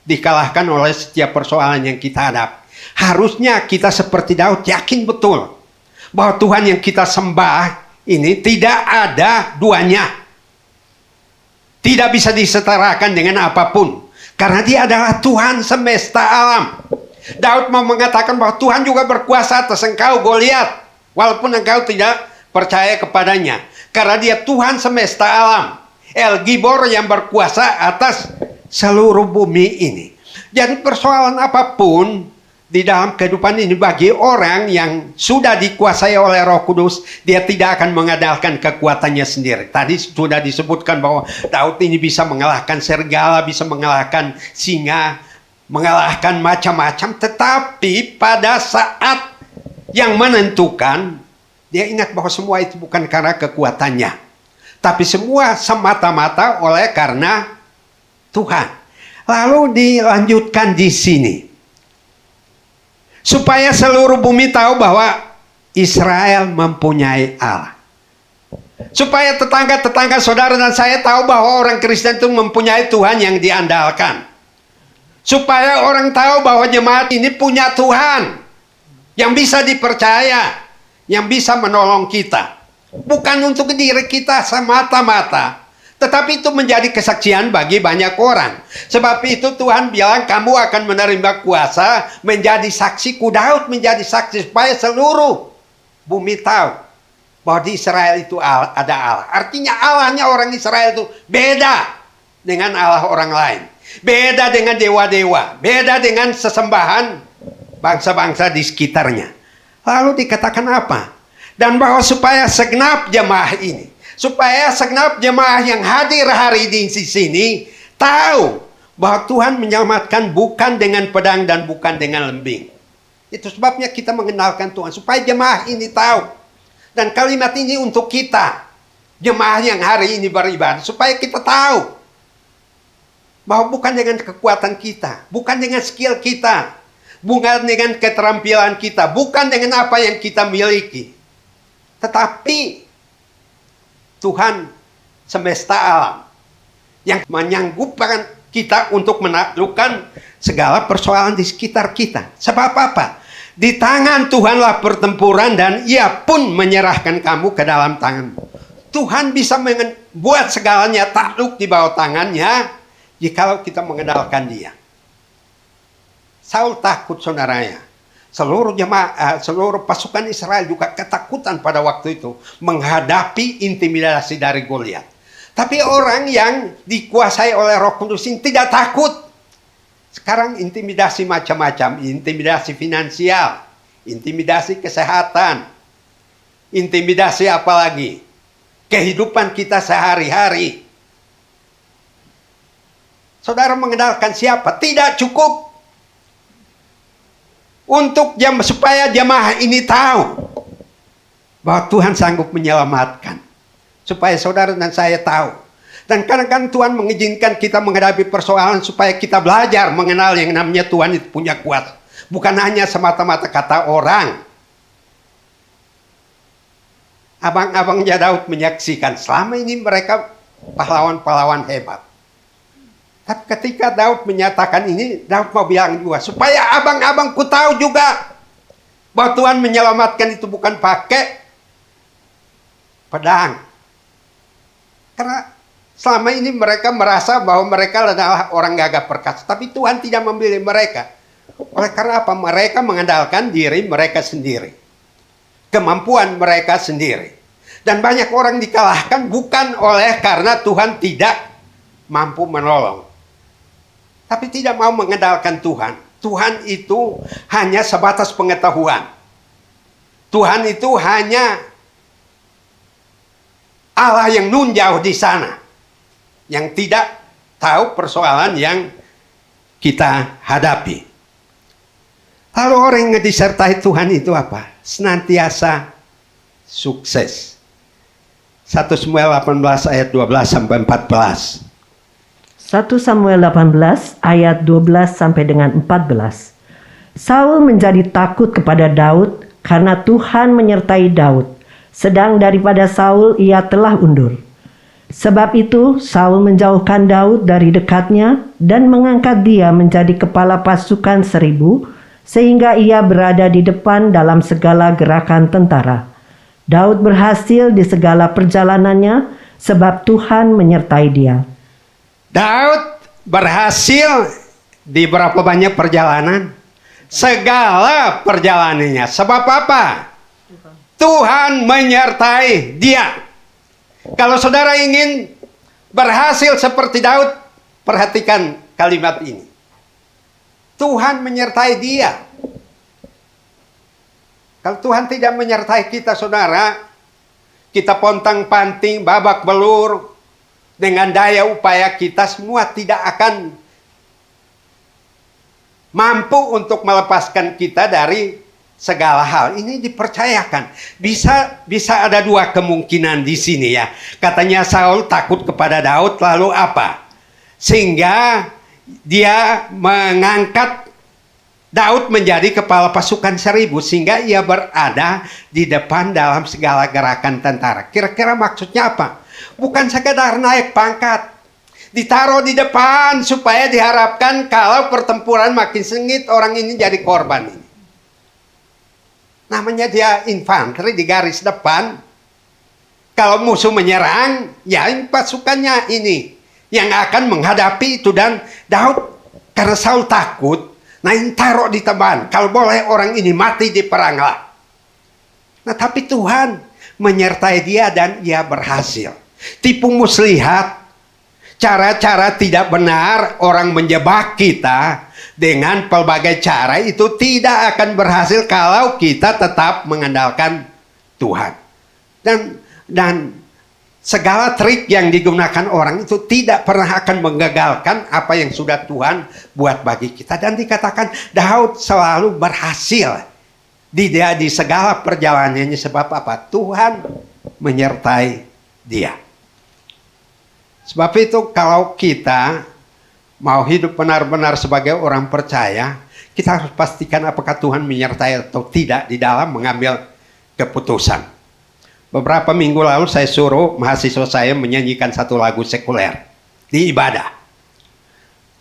dikalahkan oleh setiap persoalan yang kita hadapi. Harusnya kita seperti Daud yakin betul bahwa Tuhan yang kita sembah ini tidak ada duanya. Tidak bisa disetarakan dengan apapun. Karena dia adalah Tuhan semesta alam. Daud mau mengatakan bahwa Tuhan juga berkuasa atas engkau, Goliat. Walaupun engkau tidak percaya kepadanya. Karena dia Tuhan semesta alam. El Gibor yang berkuasa atas seluruh bumi ini. Jadi persoalan apapun di dalam kehidupan ini bagi orang yang sudah dikuasai oleh Roh Kudus, dia tidak akan mengandalkan kekuatannya sendiri. Tadi sudah disebutkan bahwa Daud ini bisa mengalahkan serigala, bisa mengalahkan singa, mengalahkan macam-macam. Tetapi pada saat yang menentukan, dia ingat bahwa semua itu bukan karena kekuatannya, tapi semua semata-mata oleh karena Tuhan. Lalu dilanjutkan di sini, supaya seluruh bumi tahu bahwa Israel mempunyai Allah. Supaya tetangga-tetangga saudara dan saya tahu bahwa orang Kristen itu mempunyai Tuhan yang diandalkan. Supaya orang tahu bahwa jemaat ini punya Tuhan yang bisa dipercaya, yang bisa menolong kita. Bukan untuk diri kita semata-mata, tetapi itu menjadi kesaksian bagi banyak orang. Sebab itu Tuhan bilang kamu akan menerima kuasa menjadi saksiku. Daud menjadi saksi supaya seluruh bumi tahu bahwa di Israel itu ada Allah. Artinya Allahnya orang Israel itu beda dengan Allah orang lain. Beda dengan dewa-dewa. Beda dengan sesembahan bangsa-bangsa di sekitarnya. Lalu dikatakan apa? Dan bahwa supaya segenap jemaah ini, supaya segenap jemaah yang hadir hari di sini tahu bahwa Tuhan menyelamatkan bukan dengan pedang dan bukan dengan lembing. Itu sebabnya kita mengenalkan Tuhan, supaya jemaah ini tahu. Dan kalimat ini untuk kita, jemaah yang hari ini beribadah, supaya kita tahu bahwa bukan dengan kekuatan kita, bukan dengan skill kita, bukan dengan keterampilan kita, bukan dengan apa yang kita miliki, tetapi Tuhan semesta alam yang menyanggupkan kita untuk menaklukkan segala persoalan di sekitar kita. Sebab apa? Di tangan Tuhanlah pertempuran, dan Ia pun menyerahkan kamu ke dalam tanganmu. Tuhan bisa membuat segalanya takluk di bawah tangannya jikalau kita mengenalkan Dia. Saul takut, saudaranya. Seluruh jemaah, seluruh pasukan Israel juga ketakutan pada waktu itu menghadapi intimidasi dari Goliat. Tapi orang yang dikuasai oleh Roh Kudus ini tidak takut. Sekarang intimidasi macam-macam, intimidasi finansial, intimidasi kesehatan, intimidasi apa lagi? Kehidupan kita sehari-hari. Saudara mengenalkan siapa? Tidak cukup. Untuk supaya jemaah ini tahu bahwa Tuhan sanggup menyelamatkan. Supaya saudara dan saya tahu. Dan kadang-kadang Tuhan mengizinkan kita menghadapi persoalan supaya kita belajar mengenal yang namanya Tuhan itu punya kuasa. Bukan hanya semata-mata kata orang. Abang-abangnya Daud menyaksikan selama ini mereka pahlawan-pahlawan hebat. Tapi ketika Daud menyatakan ini, Daud mau bilang juga, supaya abang-abangku tahu juga bahwa Tuhan menyelamatkan itu bukan pakai pedang. Karena selama ini mereka merasa bahwa mereka adalah orang gagah perkasa. Tapi Tuhan tidak memilih mereka. Oleh karena apa? Mereka mengandalkan diri mereka sendiri. Kemampuan mereka sendiri. Dan banyak orang dikalahkan bukan oleh karena Tuhan tidak mampu menolong. Tapi tidak mau mengandalkan Tuhan. Tuhan itu hanya sebatas pengetahuan. Tuhan itu hanya Allah yang nun jauh di sana. Yang tidak tahu persoalan yang kita hadapi. Lalu orang yang disertai Tuhan itu apa? Senantiasa sukses. 1 Samuel 18 ayat 12 sampai 14. 1 Samuel 18 ayat 12 sampai dengan 14. Saul menjadi takut kepada Daud karena Tuhan menyertai Daud, sedang daripada Saul ia telah undur. Sebab itu Saul menjauhkan Daud dari dekatnya dan mengangkat dia menjadi kepala pasukan 1000, sehingga ia berada di depan dalam segala gerakan tentara. Daud berhasil di segala perjalanannya sebab Tuhan menyertai dia. Daud berhasil di berapa banyak perjalanan? Segala perjalanannya. Sebab apa? Tuhan menyertai dia. Kalau saudara ingin berhasil seperti Daud, perhatikan kalimat ini. Tuhan menyertai dia. Kalau Tuhan tidak menyertai kita, saudara, kita pontang-panting, babak belur, dengan daya upaya kita semua tidak akan mampu untuk melepaskan kita dari segala hal. Ini dipercayakan. Bisa ada dua kemungkinan di sini ya. Katanya Saul takut kepada Daud, lalu apa? Sehingga dia mengangkat Daud menjadi kepala pasukan 1000 sehingga ia berada di depan dalam segala gerakan tentara. Kira-kira maksudnya apa? Bukan sekedar naik pangkat, ditaruh di depan supaya diharapkan kalau pertempuran makin sengit orang ini jadi korban ini. Namanya dia infanteri di garis depan. Kalau musuh menyerang, ya pasukannya ini yang akan menghadapi itu. Dan Daud karena Saul takut, nah ini taruh di teban. Kalau boleh orang ini mati di peranglah. Nah tapi Tuhan menyertai dia dan ia berhasil. Tipu muslihat, cara-cara tidak benar orang menjebak kita dengan pelbagai cara itu tidak akan berhasil kalau kita tetap mengandalkan Tuhan. Dan segala trik yang digunakan orang itu tidak pernah akan menggagalkan apa yang sudah Tuhan buat bagi kita. Dan dikatakan Daud selalu berhasil di segala perjalanannya. Sebab apa? Tuhan menyertai dia. Sebab itu kalau kita mau hidup benar-benar sebagai orang percaya, kita harus pastikan apakah Tuhan menyertai atau tidak di dalam mengambil keputusan. Beberapa minggu lalu saya suruh mahasiswa saya menyanyikan satu lagu sekuler di ibadah.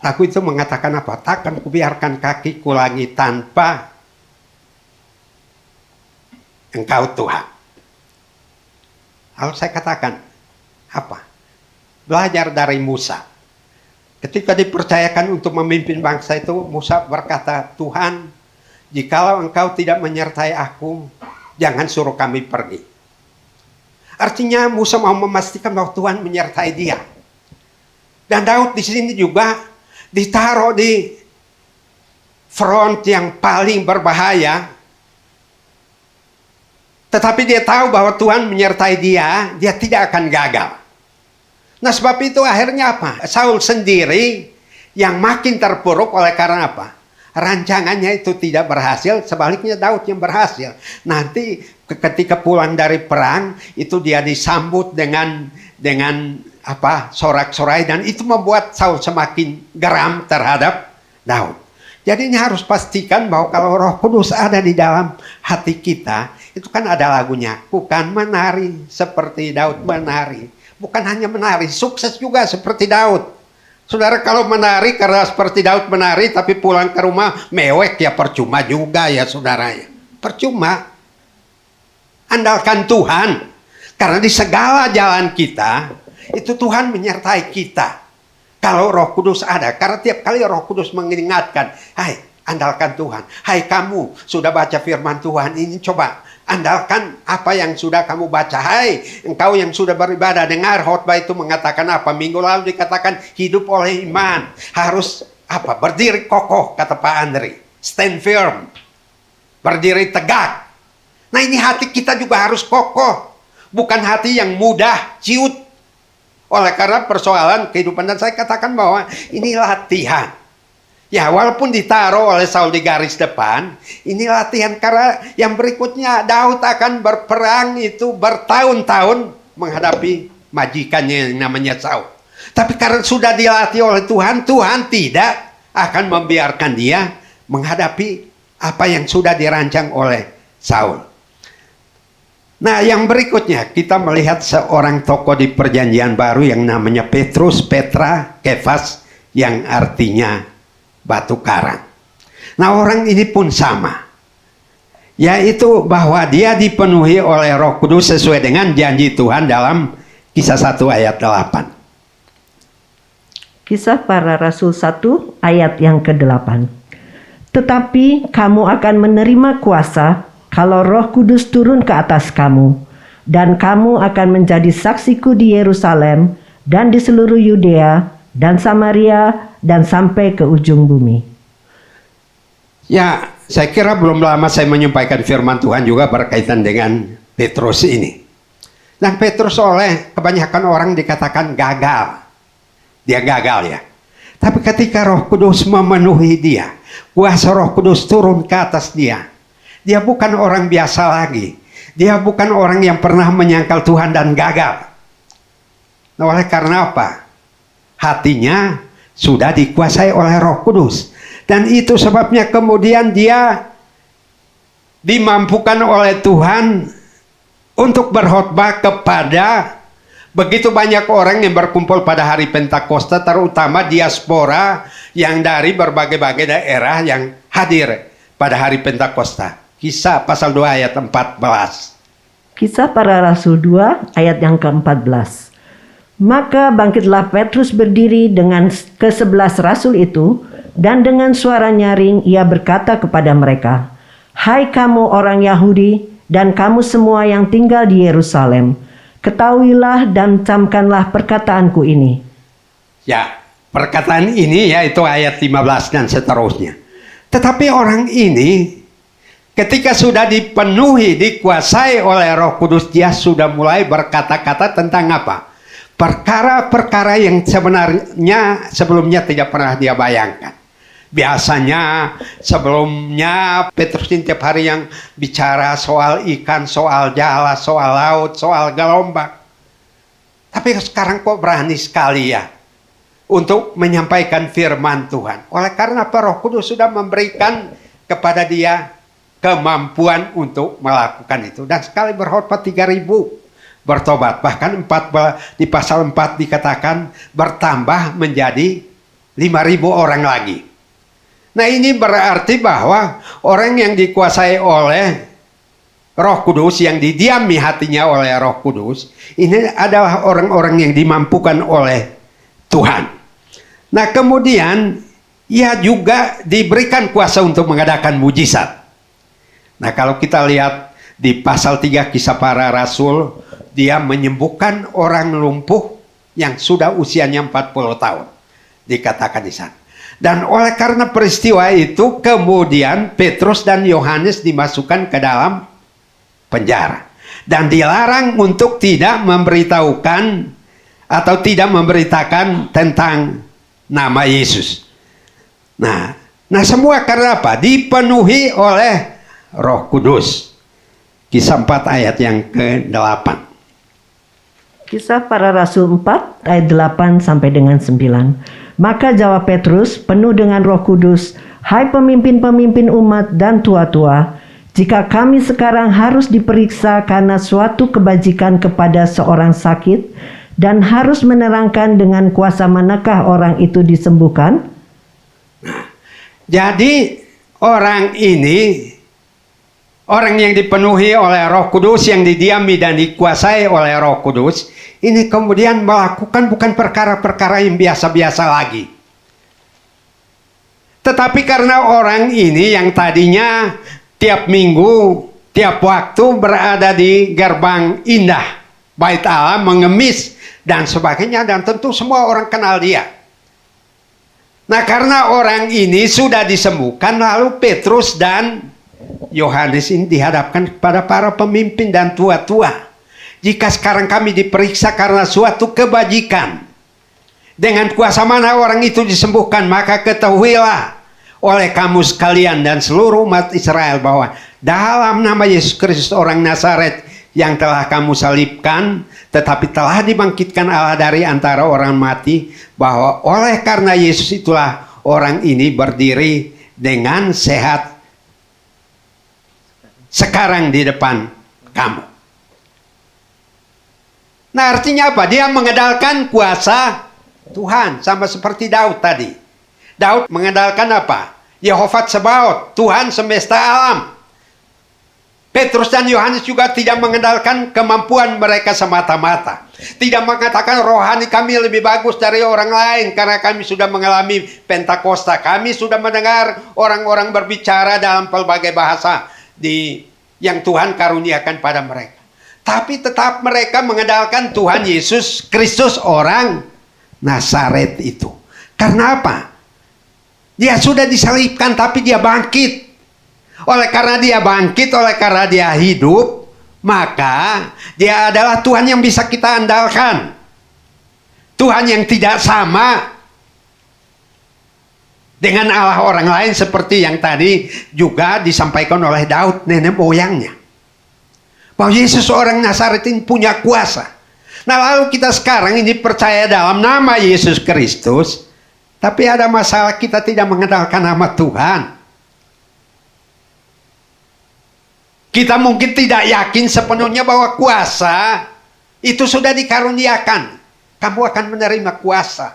Lagu itu mengatakan apa? Takkan kubiarkan kakiku lagi tanpa Engkau Tuhan. Lalu saya katakan apa? Belajar dari Musa. Ketika dipercayakan untuk memimpin bangsa itu, Musa berkata, Tuhan, jikalau Engkau tidak menyertai aku, jangan suruh kami pergi. Artinya Musa mau memastikan bahwa Tuhan menyertai dia. Dan Daud di sini juga ditaruh di front yang paling berbahaya. Tetapi dia tahu bahwa Tuhan menyertai dia tidak akan gagal. Nah sebab itu akhirnya apa? Saul sendiri yang makin terpuruk oleh karena apa? Rancangannya itu tidak berhasil, sebaliknya Daud yang berhasil. Nanti ketika pulang dari perang itu dia disambut dengan sorak-sorai, dan itu membuat Saul semakin geram terhadap Daud. Jadi ini harus pastikan bahwa kalau Roh Kudus ada di dalam hati kita, itu kan ada lagunya, bukan menari seperti Daud menari. Bukan hanya menari, sukses juga seperti Daud. Saudara, kalau menari karena seperti Daud menari tapi pulang ke rumah mewek, ya percuma juga ya saudara ya. Percuma. Andalkan Tuhan. Karena di segala jalan kita itu Tuhan menyertai kita. Kalau Roh Kudus ada, karena tiap kali Roh Kudus mengingatkan, hai, andalkan Tuhan. Hai kamu sudah baca firman Tuhan ini, coba andalkan apa yang sudah kamu baca. Hai engkau yang sudah beribadah, dengar khotbah itu mengatakan apa. Minggu lalu dikatakan hidup oleh iman. Harus apa? Berdiri kokoh, kata Pak Andri. Stand firm. Berdiri tegak. Nah ini hati kita juga harus kokoh. Bukan hati yang mudah ciut. Oleh karena persoalan kehidupan, dan saya katakan bahwa ini latihan. Ya walaupun ditaruh oleh Saul di garis depan, ini latihan karena yang berikutnya Daud akan berperang itu bertahun-tahun menghadapi majikannya yang namanya Saul. Tapi karena sudah dilatih oleh Tuhan, Tuhan tidak akan membiarkan dia menghadapi apa yang sudah dirancang oleh Saul. Nah yang berikutnya kita melihat seorang tokoh di perjanjian baru yang namanya Petrus, Petra, Kefas, yang artinya batu karang. Nah orang ini pun sama, yaitu bahwa dia dipenuhi oleh Roh Kudus sesuai dengan janji Tuhan dalam Kisah 1 ayat 8. Kisah Para Rasul 1 ayat yang ke-8. Tetapi kamu akan menerima kuasa kalau Roh Kudus turun ke atas kamu, dan kamu akan menjadi saksiku di Yerusalem dan di seluruh Yudea dan Samaria dan sampai ke ujung bumi. Ya, saya kira belum lama saya menyampaikan firman Tuhan juga berkaitan dengan Petrus ini. Dan Petrus oleh kebanyakan orang dikatakan gagal. Dia gagal ya. Tapi ketika Roh Kudus memenuhi dia, kuasa Roh Kudus turun ke atas dia, dia bukan orang biasa lagi. Dia bukan orang yang pernah menyangkal Tuhan dan gagal. Nah, oleh karena apa? Hatinya sudah dikuasai oleh Roh Kudus. Dan itu sebabnya kemudian dia dimampukan oleh Tuhan untuk berkhotbah kepada begitu banyak orang yang berkumpul pada hari Pentakosta, terutama diaspora yang dari berbagai-bagai daerah yang hadir pada hari Pentakosta. Kisah pasal 2 ayat 14. Kisah Para Rasul 2 ayat yang ke-14. Maka bangkitlah Petrus berdiri dengan ke-11 rasul itu, dan dengan suara nyaring ia berkata kepada mereka, hai kamu orang Yahudi dan kamu semua yang tinggal di Yerusalem, ketahuilah dan camkanlah perkataanku ini. Ya, perkataan ini yaitu ayat 15 dan seterusnya. Tetapi orang ini ketika sudah dipenuhi, dikuasai oleh Roh Kudus, dia sudah mulai berkata-kata tentang apa? Perkara-perkara yang sebenarnya sebelumnya tidak pernah dia bayangkan. Biasanya sebelumnya Petrus ini tiap hari yang bicara soal ikan, soal jala, soal laut, soal gelombang. Tapi sekarang kok berani sekali ya untuk menyampaikan firman Tuhan. Oleh karena Roh Kudus sudah memberikan kepada dia kemampuan untuk melakukan itu. Dan sekali berkhotbah 3.000 bertobat. Bahkan di pasal 4 dikatakan bertambah menjadi 5.000 orang lagi. Nah ini berarti bahwa orang yang dikuasai oleh Roh Kudus, yang didiami hatinya oleh Roh Kudus, ini adalah orang-orang yang dimampukan oleh Tuhan. Nah kemudian ia juga diberikan kuasa untuk mengadakan mujizat. Nah kalau kita lihat di pasal 3 Kisah Para Rasul, dia menyembuhkan orang lumpuh yang sudah usianya 40 tahun. Dikatakan di sana. Dan oleh karena peristiwa itu kemudian Petrus dan Yohanes dimasukkan ke dalam penjara. Dan dilarang untuk tidak memberitahukan atau tidak memberitakan tentang nama Yesus. Nah semua karena apa? Dipenuhi oleh Roh Kudus. Kisah 4 ayat yang ke-8. Kisah Para Rasul 4 ayat 8 sampai dengan 9. Maka jawab Petrus penuh dengan Roh Kudus, hai pemimpin-pemimpin umat dan tua-tua, jika kami sekarang harus diperiksa karena suatu kebajikan kepada seorang sakit, dan harus menerangkan dengan kuasa manakah orang itu disembuhkan? Jadi orang ini, orang yang dipenuhi oleh Roh Kudus, yang didiami dan dikuasai oleh Roh Kudus, ini kemudian melakukan bukan perkara-perkara yang biasa-biasa lagi. Tetapi karena orang ini yang tadinya tiap minggu, tiap waktu berada di gerbang indah Bait Allah, mengemis dan sebagainya, dan tentu semua orang kenal dia. Nah, karena orang ini sudah disembuhkan, lalu Petrus dan Yohanes ini dihadapkan kepada para pemimpin dan tua-tua. Jika sekarang kami diperiksa karena suatu kebajikan, dengan kuasa mana orang itu disembuhkan, maka ketahuilah oleh kamu sekalian dan seluruh umat Israel bahwa dalam nama Yesus Kristus orang Nazaret yang telah kamu salibkan, tetapi telah dibangkitkan Allah dari antara orang mati, bahwa oleh karena Yesus itulah orang ini berdiri dengan sehat sekarang di depan kamu. Nah, artinya apa? Dia mengandalkan kuasa Tuhan, sama seperti Daud tadi. Daud mengandalkan apa? Yehova Tsebaot, Tuhan semesta alam. Petrus dan Yohanes juga tidak mengandalkan kemampuan mereka semata-mata. Tidak mengatakan rohani kami lebih bagus dari orang lain karena kami sudah mengalami Pentakosta. Kami sudah mendengar orang-orang berbicara dalam pelbagai bahasa yang Tuhan karuniakan pada mereka. Tapi tetap mereka mengandalkan Tuhan Yesus Kristus orang Nazaret itu. Karena apa? Dia sudah disalibkan tapi dia bangkit. Oleh karena dia bangkit, oleh karena dia hidup, maka dia adalah Tuhan yang bisa kita andalkan. Tuhan yang tidak sama dengan Allah orang lain seperti yang tadi juga disampaikan oleh Daud, nenek moyangnya. Bahwa Yesus orang Nazaret ini punya kuasa. Nah, lalu kita sekarang ini percaya dalam nama Yesus Kristus, tapi ada masalah kita tidak mengandalkan nama Tuhan. Kita mungkin tidak yakin sepenuhnya bahwa kuasa itu sudah dikaruniakan. Kamu akan menerima kuasa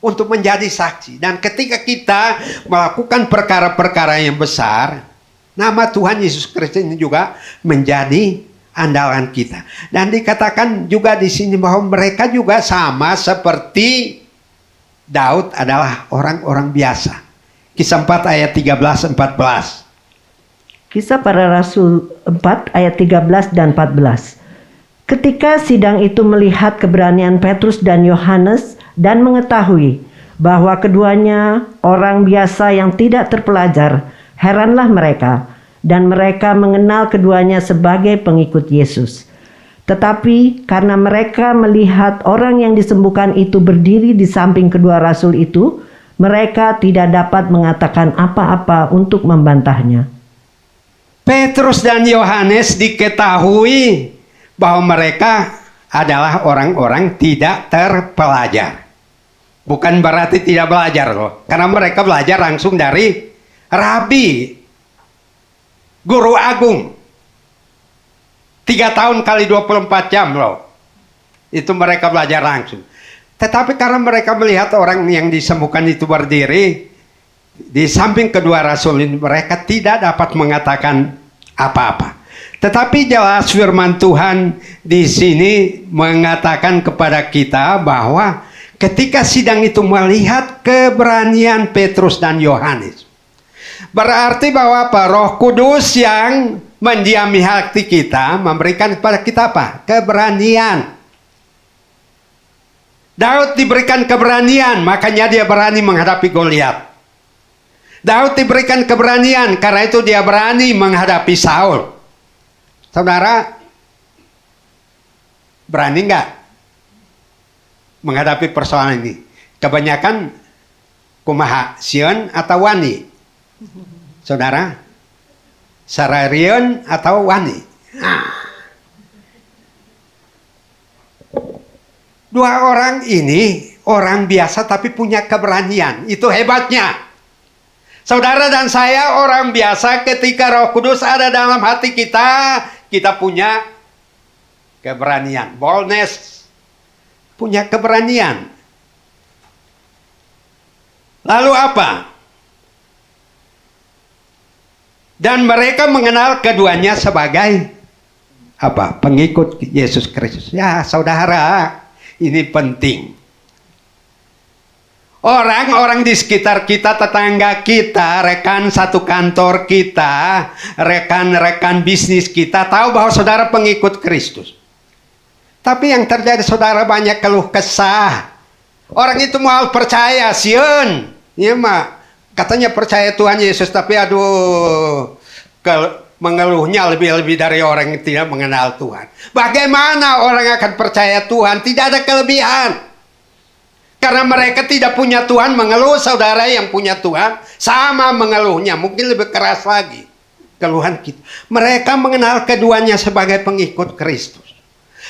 untuk menjadi saksi. Dan ketika kita melakukan perkara-perkara yang besar, nama Tuhan Yesus Kristus ini juga menjadi andalan kita. Dan dikatakan juga di sini bahwa mereka juga sama seperti Daud adalah orang-orang biasa. Kisah 4 ayat 13-14. Kisah Para Rasul 4 ayat 13 dan 14. Ketika sidang itu melihat keberanian Petrus dan Yohanes dan mengetahui bahwa keduanya orang biasa yang tidak terpelajar, heranlah mereka, dan mereka mengenal keduanya sebagai pengikut Yesus. Tetapi karena mereka melihat orang yang disembuhkan itu berdiri di samping kedua rasul itu, mereka tidak dapat mengatakan apa-apa untuk membantahnya. Petrus dan Yohanes diketahui bahwa mereka adalah orang-orang tidak terpelajar. Bukan berarti tidak belajar loh. Karena mereka belajar langsung dari Rabi, Guru Agung. 3 tahun kali 24 jam loh. Itu mereka belajar langsung. Tetapi karena mereka melihat orang yang disembuhkan itu berdiri di samping kedua rasul ini, mereka tidak dapat mengatakan apa-apa. Tetapi jelas firman Tuhan di sini mengatakan kepada kita bahwa ketika sidang itu melihat keberanian Petrus dan Yohanes, berarti bahwa Roh Kudus yang mendiami hati kita memberikan kepada kita apa? Keberanian. Daud diberikan keberanian, makanya dia berani menghadapi Goliat. Daud diberikan keberanian, karena itu dia berani menghadapi Saul. Saudara, berani nggak menghadapi persoalan ini? Kebanyakan kumaha, sieun atau wani? Saudara, sararieun atau wani? Dua orang ini orang biasa tapi punya keberanian. Itu hebatnya. Saudara dan saya orang biasa, ketika Roh Kudus ada dalam hati kita, kita punya keberanian, boldness. punya keberanian. Lalu apa? Dan mereka mengenal keduanya sebagai apa? Pengikut Yesus Kristus. Ya, saudara, ini penting. Orang-orang di sekitar kita, tetangga kita, rekan satu kantor kita, rekan-rekan bisnis kita tahu bahwa saudara pengikut Kristus. Tapi yang terjadi, saudara, banyak keluh kesah. Orang itu mau percaya, Sion. Ya, mak. Katanya percaya Tuhan Yesus, tapi aduh, mengeluhnya lebih-lebih dari orang yang tidak mengenal Tuhan. Bagaimana orang akan percaya Tuhan? Tidak ada kelebihan. Karena mereka tidak punya Tuhan, mengeluh. Saudara yang punya Tuhan sama mengeluhnya, mungkin lebih keras lagi keluhan kita. Mereka mengenal keduanya sebagai pengikut Kristus.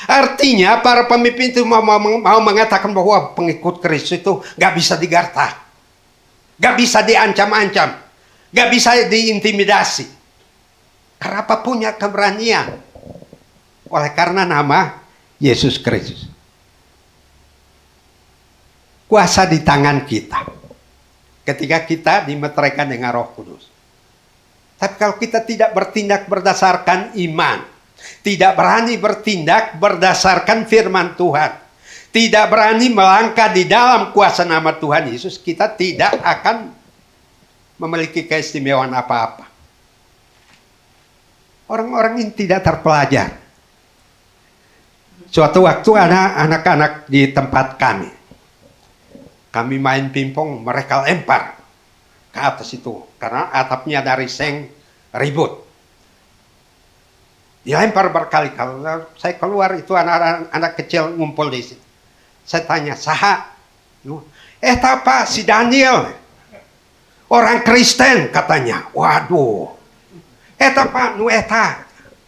Artinya para pemimpin itu mau mengatakan bahwa pengikut Kristus itu gak bisa digartak, gak bisa diancam-ancam, gak bisa diintimidasi. Karena apa? Punya keberanian. Oleh karena nama Yesus Kristus. Kuasa di tangan kita. Ketika kita dimeteraikan dengan Roh Kudus. Tapi kalau kita tidak bertindak berdasarkan iman, tidak berani bertindak berdasarkan firman Tuhan, tidak berani melangkah di dalam kuasa nama Tuhan Yesus, kita tidak akan memiliki keistimewaan apa-apa. Orang-orang ini tidak terpelajar. Suatu waktu ada anak-anak di tempat kami. Kami main pingpong, mereka lempar ke atas itu. Karena atapnya dari seng, ribut. Dilempar berkali-kali. Saya keluar, itu anak kecil ngumpul di situ. Saya tanya, saha? Pak, si Daniel. Orang Kristen katanya. Waduh. Pak,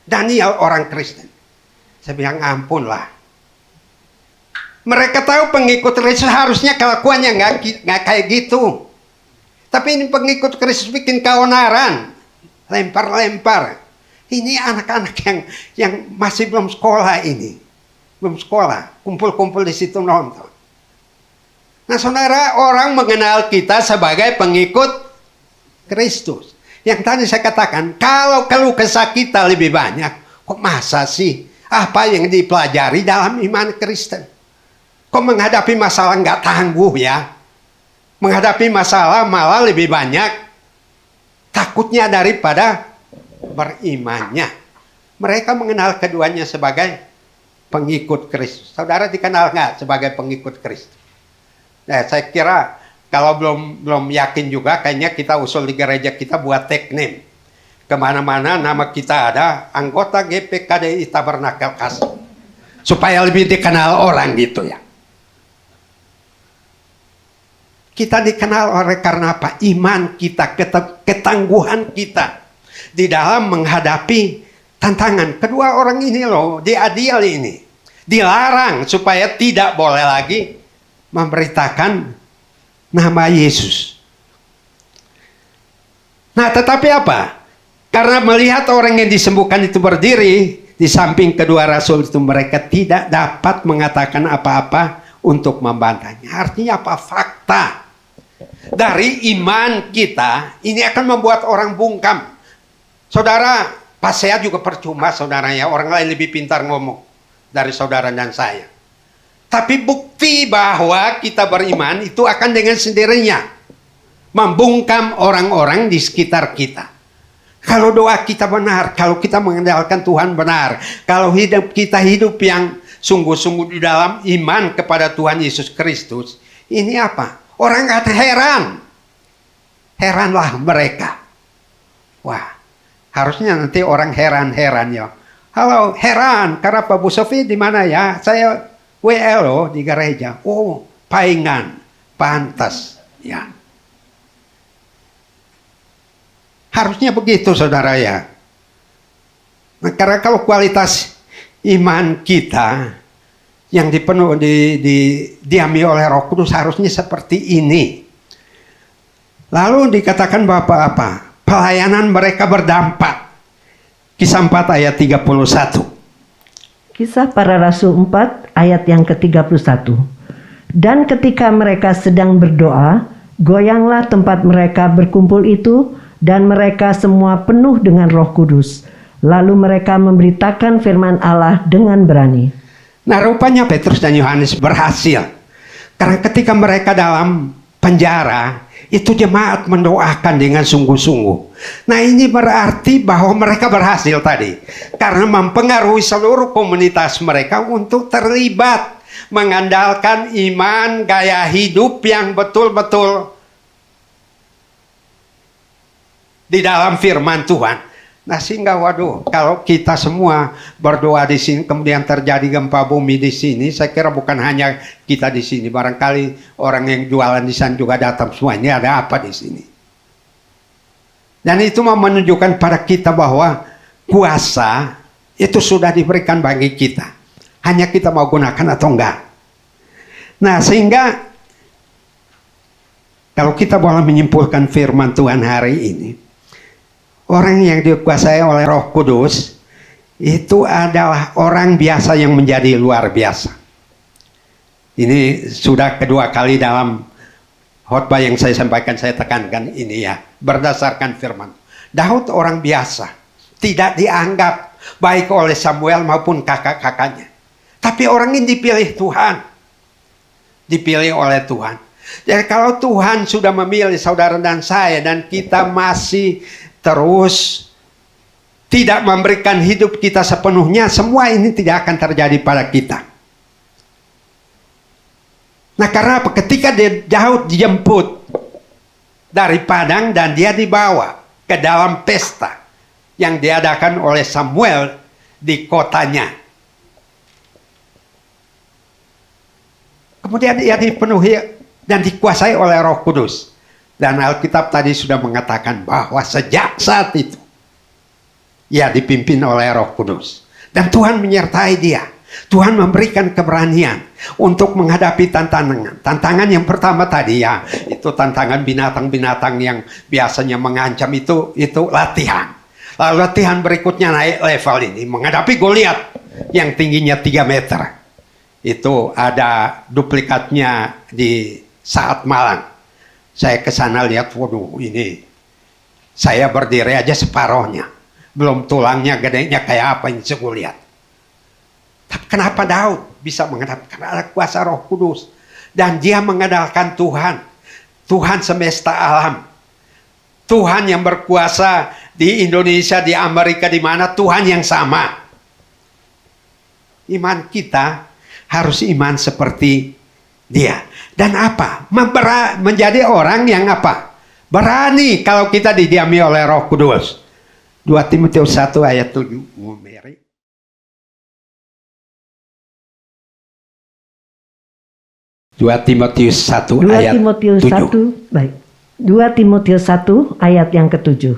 Daniel orang Kristen. Saya bilang, ampun lah. Mereka tahu pengikut Kristus harusnya kelakuannya nggak kayak gitu. Tapi ini pengikut Kristus bikin keonaran. Lempar-lempar. Ini anak-anak yang masih belum sekolah ini. Belum sekolah. Kumpul-kumpul di situ nonton. Nah, saudara, orang mengenal kita sebagai pengikut Kristus. Yang tadi saya katakan, kalau keluh kesah kita lebih banyak, kok masa sih? Apa yang dipelajari dalam iman Kristen? Kok menghadapi masalah nggak tangguh ya? Menghadapi masalah malah lebih banyak takutnya daripada berimannya. Mereka mengenal keduanya sebagai pengikut Kristus. Saudara dikenal nggak sebagai pengikut Kristus? Nah, saya kira kalau belum yakin juga, kayaknya kita usul di gereja kita buat tag name. Kemana-mana nama kita ada anggota GPKDI Tabernakel Kasih. Supaya lebih dikenal orang gitu ya. Kita dikenal oleh karena apa? Iman kita, ketangguhan kita di dalam menghadapi tantangan. Kedua orang ini loh, diadil ini. Dilarang supaya tidak boleh lagi memberitakan nama Yesus. Nah, tetapi apa? Karena melihat orang yang disembuhkan itu berdiri di samping kedua rasul itu, mereka tidak dapat mengatakan apa-apa untuk membantahnya. Artinya apa? Fakta dari iman kita ini akan membuat orang bungkam. Saudara, pas saya juga percuma saudara ya, orang lain lebih pintar ngomong dari saudara dan saya. Tapi bukti bahwa kita beriman itu akan dengan sendirinya membungkam orang-orang di sekitar kita. Kalau doa kita benar, kalau kita mengandalkan Tuhan benar, kalau hidup kita hidup yang sungguh-sungguh di dalam iman kepada Tuhan Yesus Kristus, ini apa? Orang kata heran. Heranlah mereka. Wah, harusnya nanti orang heran-heran ya. Halo, heran, karena Pak Bu Sofi di mana ya? Saya WL loh di gereja. Oh, paingan, pantas ya. Harusnya begitu saudara ya. Nah, karena kalau kualitas iman kita yang didiami oleh Roh Kudus harusnya seperti ini. Lalu dikatakan Bapak apa? Pelayanan mereka berdampak. Kisah 4 ayat 31. Kisah Para Rasul 4 ayat yang ke-31. Dan ketika mereka sedang berdoa, goyanglah tempat mereka berkumpul itu, dan mereka semua penuh dengan Roh Kudus. Lalu mereka memberitakan firman Allah dengan berani. Nah, rupanya Petrus dan Yohanes berhasil. Karena ketika mereka dalam penjara, itu jemaat mendoakan dengan sungguh-sungguh. Nah, ini berarti bahwa mereka berhasil tadi. Karena mempengaruhi seluruh komunitas mereka untuk terlibat. Mengandalkan iman, gaya hidup yang betul-betul di dalam firman Tuhan. Nah, sehingga waduh, kalau kita semua berdoa di sini kemudian terjadi gempa bumi di sini, saya kira bukan hanya kita di sini, barangkali orang yang jualan di sana juga datang semua. Ini ada apa di sini? Dan itu mau menunjukkan pada kita bahwa kuasa itu sudah diberikan bagi kita. Hanya kita mau gunakan atau enggak. Nah, sehingga kalau kita boleh menyimpulkan firman Tuhan hari ini, orang yang dikuasai oleh Roh Kudus itu adalah orang biasa yang menjadi luar biasa. Ini sudah kedua kali dalam khotbah yang saya sampaikan, saya tekankan ini ya, berdasarkan firman. Daud orang biasa, tidak dianggap baik oleh Samuel maupun kakak-kakaknya. Tapi orang ini dipilih Tuhan. Dipilih oleh Tuhan. Jadi kalau Tuhan sudah memilih saudara dan saya, dan kita masih terus tidak memberikan hidup kita sepenuhnya, semua ini tidak akan terjadi pada kita. Nah, karena apa? Ketika Daud dijemput dari padang dan dia dibawa ke dalam pesta yang diadakan oleh Samuel di kotanya. Kemudian dia dipenuhi dan dikuasai oleh Roh Kudus. Dan Alkitab tadi sudah mengatakan bahwa sejak saat itu ia dipimpin oleh Roh Kudus. Dan Tuhan menyertai dia. Tuhan memberikan keberanian untuk menghadapi tantangan. Tantangan yang pertama tadi ya, itu tantangan binatang-binatang yang biasanya mengancam, itu latihan. Lalu latihan berikutnya naik level ini, menghadapi Goliat yang tingginya 3 meter. Itu ada duplikatnya di Saat Malang. Saya ke sana lihat, waduh ini saya berdiri aja separohnya. Belum tulangnya gedenya kayak apa yang saya lihat. Tapi kenapa Daud bisa menghadapi? Karena ada kuasa Roh Kudus. Dan dia mengandalkan Tuhan. Tuhan semesta alam. Tuhan yang berkuasa di Indonesia, di Amerika, di mana Tuhan yang sama. Iman kita harus iman seperti dia. Dan apa? Menjadi orang yang apa? Berani kalau kita didiami oleh Roh Kudus. 2 Timotius 1 ayat 7. Mary. 2 Timotius 1 ayat 7. Baik. 2 Timotius 1 ayat yang ke-7.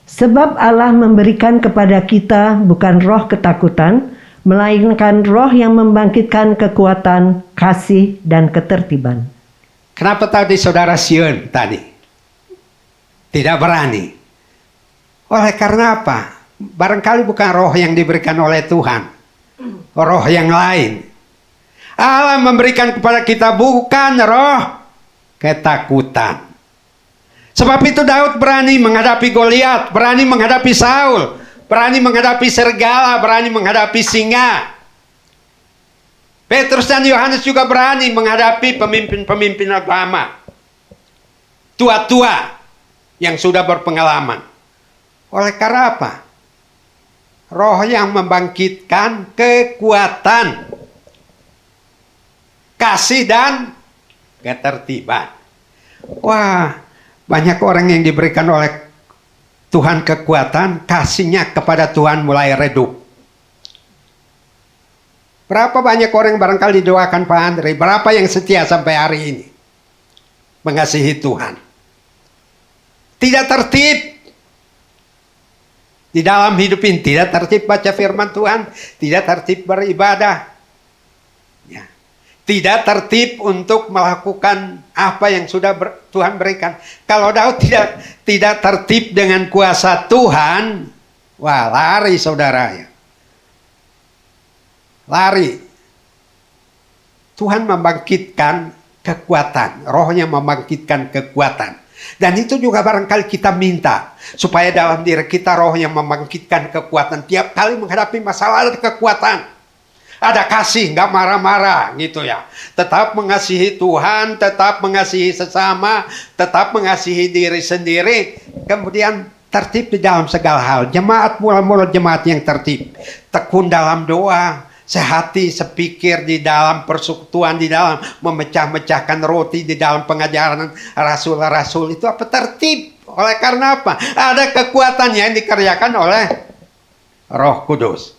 Sebab Allah memberikan kepada kita bukan roh ketakutan, melainkan roh yang membangkitkan kekuatan, kasih, dan ketertiban. Kenapa tadi saudara Sion tadi tidak berani? Oleh karena apa? Barangkali bukan roh yang diberikan oleh Tuhan, roh yang lain. Allah memberikan kepada kita bukan roh ketakutan. Sebab itu Daud berani menghadapi Goliat, berani menghadapi Saul, berani menghadapi serigala, berani menghadapi singa. Petrus dan Yohanes juga berani menghadapi pemimpin-pemimpin agama, tua-tua yang sudah berpengalaman. Oleh karena apa? Roh yang membangkitkan kekuatan, kasih, dan ketertiban. Wah, banyak orang yang diberikan oleh Tuhan kekuatan, kasihnya kepada Tuhan mulai redup. Berapa banyak orang yang barangkali didoakan Pak Andre, berapa yang setia sampai hari ini mengasihi Tuhan. Tidak tertib di dalam hidup ini, tidak tertib baca firman Tuhan, tidak tertib beribadah, ya. Tidak tertib untuk melakukan apa yang sudah Tuhan berikan. Kalau Daud tidak tertib dengan kuasa Tuhan, wah lari saudara ya. Lari. Tuhan membangkitkan kekuatan, rohnya membangkitkan kekuatan. Dan itu juga barangkali kita minta, supaya dalam diri kita rohnya membangkitkan kekuatan. Tiap kali menghadapi masalah ada kekuatan. Ada kasih, nggak marah-marah gitu ya. Tetap mengasihi Tuhan, tetap mengasihi sesama, tetap mengasihi diri sendiri. Kemudian tertib di dalam segala hal. Jemaat mula-mula jemaat yang tertib. Tekun dalam doa, sehati, sepikir di dalam persekutuan, di dalam memecah-mecahkan roti, di dalam pengajaran rasul-rasul. Itu apa? Tertib. Oleh karena apa? Ada kekuatan yang dikerjakan oleh Roh Kudus.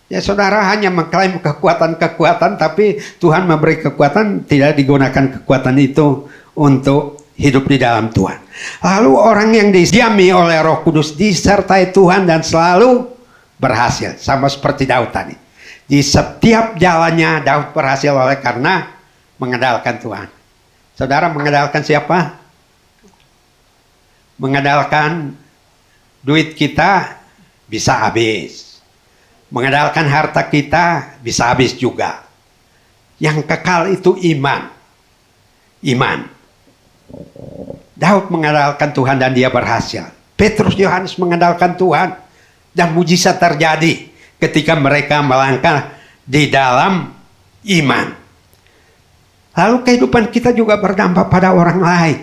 Ya saudara hanya mengklaim kekuatan-kekuatan, tapi Tuhan memberi kekuatan, tidak digunakan kekuatan itu untuk hidup di dalam Tuhan. Lalu orang yang didiami oleh Roh Kudus disertai Tuhan dan selalu berhasil. Sama seperti Daud tadi. Di setiap jalannya Daud berhasil oleh karena mengandalkan Tuhan. Saudara mengandalkan siapa? Mengandalkan duit kita bisa habis. Mengandalkan harta kita bisa habis juga. Yang kekal itu iman. Iman. Daud mengandalkan Tuhan dan dia berhasil. Petrus, Yohanes mengandalkan Tuhan dan mujizat terjadi ketika mereka melangkah di dalam iman. Lalu kehidupan kita juga berdampak pada orang lain.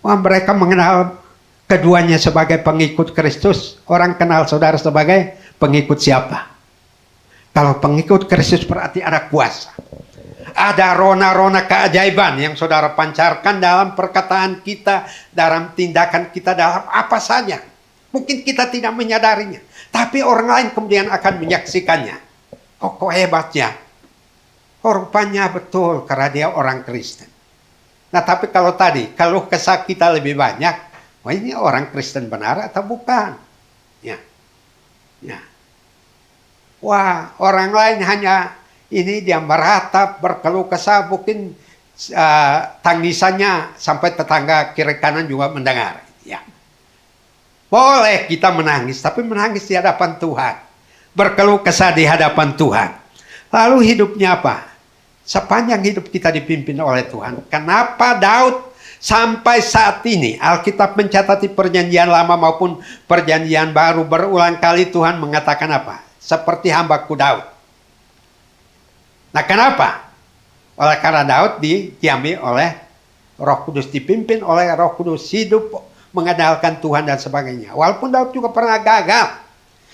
Wah, mereka mengenal keduanya sebagai pengikut Kristus. Orang kenal saudara sebagai pengikut siapa? Kalau pengikut Kristus berarti ada kuasa. Ada rona-rona keajaiban yang saudara pancarkan dalam perkataan kita, dalam tindakan kita, dalam apa saja. Mungkin kita tidak menyadarinya. Tapi orang lain kemudian akan menyaksikannya. Oh, kok hebatnya. Rupanya betul karena dia orang Kristen. Nah tapi kalau tadi, kalau kesah kita lebih banyak, wah ini orang Kristen benar atau bukan? Ya. Ya. Wah, orang lain hanya ini dia meratap, berkeluh kesah, mungkin tangisannya sampai tetangga kiri kanan juga mendengar. Ya. Boleh kita menangis, tapi menangis di hadapan Tuhan. Berkeluh kesah di hadapan Tuhan. Lalu hidupnya apa? Sepanjang hidup kita dipimpin oleh Tuhan. Kenapa Daud sampai saat ini Alkitab mencatati perjanjian lama maupun perjanjian baru berulang kali Tuhan mengatakan apa? Seperti hambaku Daud. Nah kenapa? Oleh karena Daud didiami oleh Roh Kudus, dipimpin oleh Roh Kudus, hidup mengandalkan Tuhan dan sebagainya. Walaupun Daud juga pernah gagal,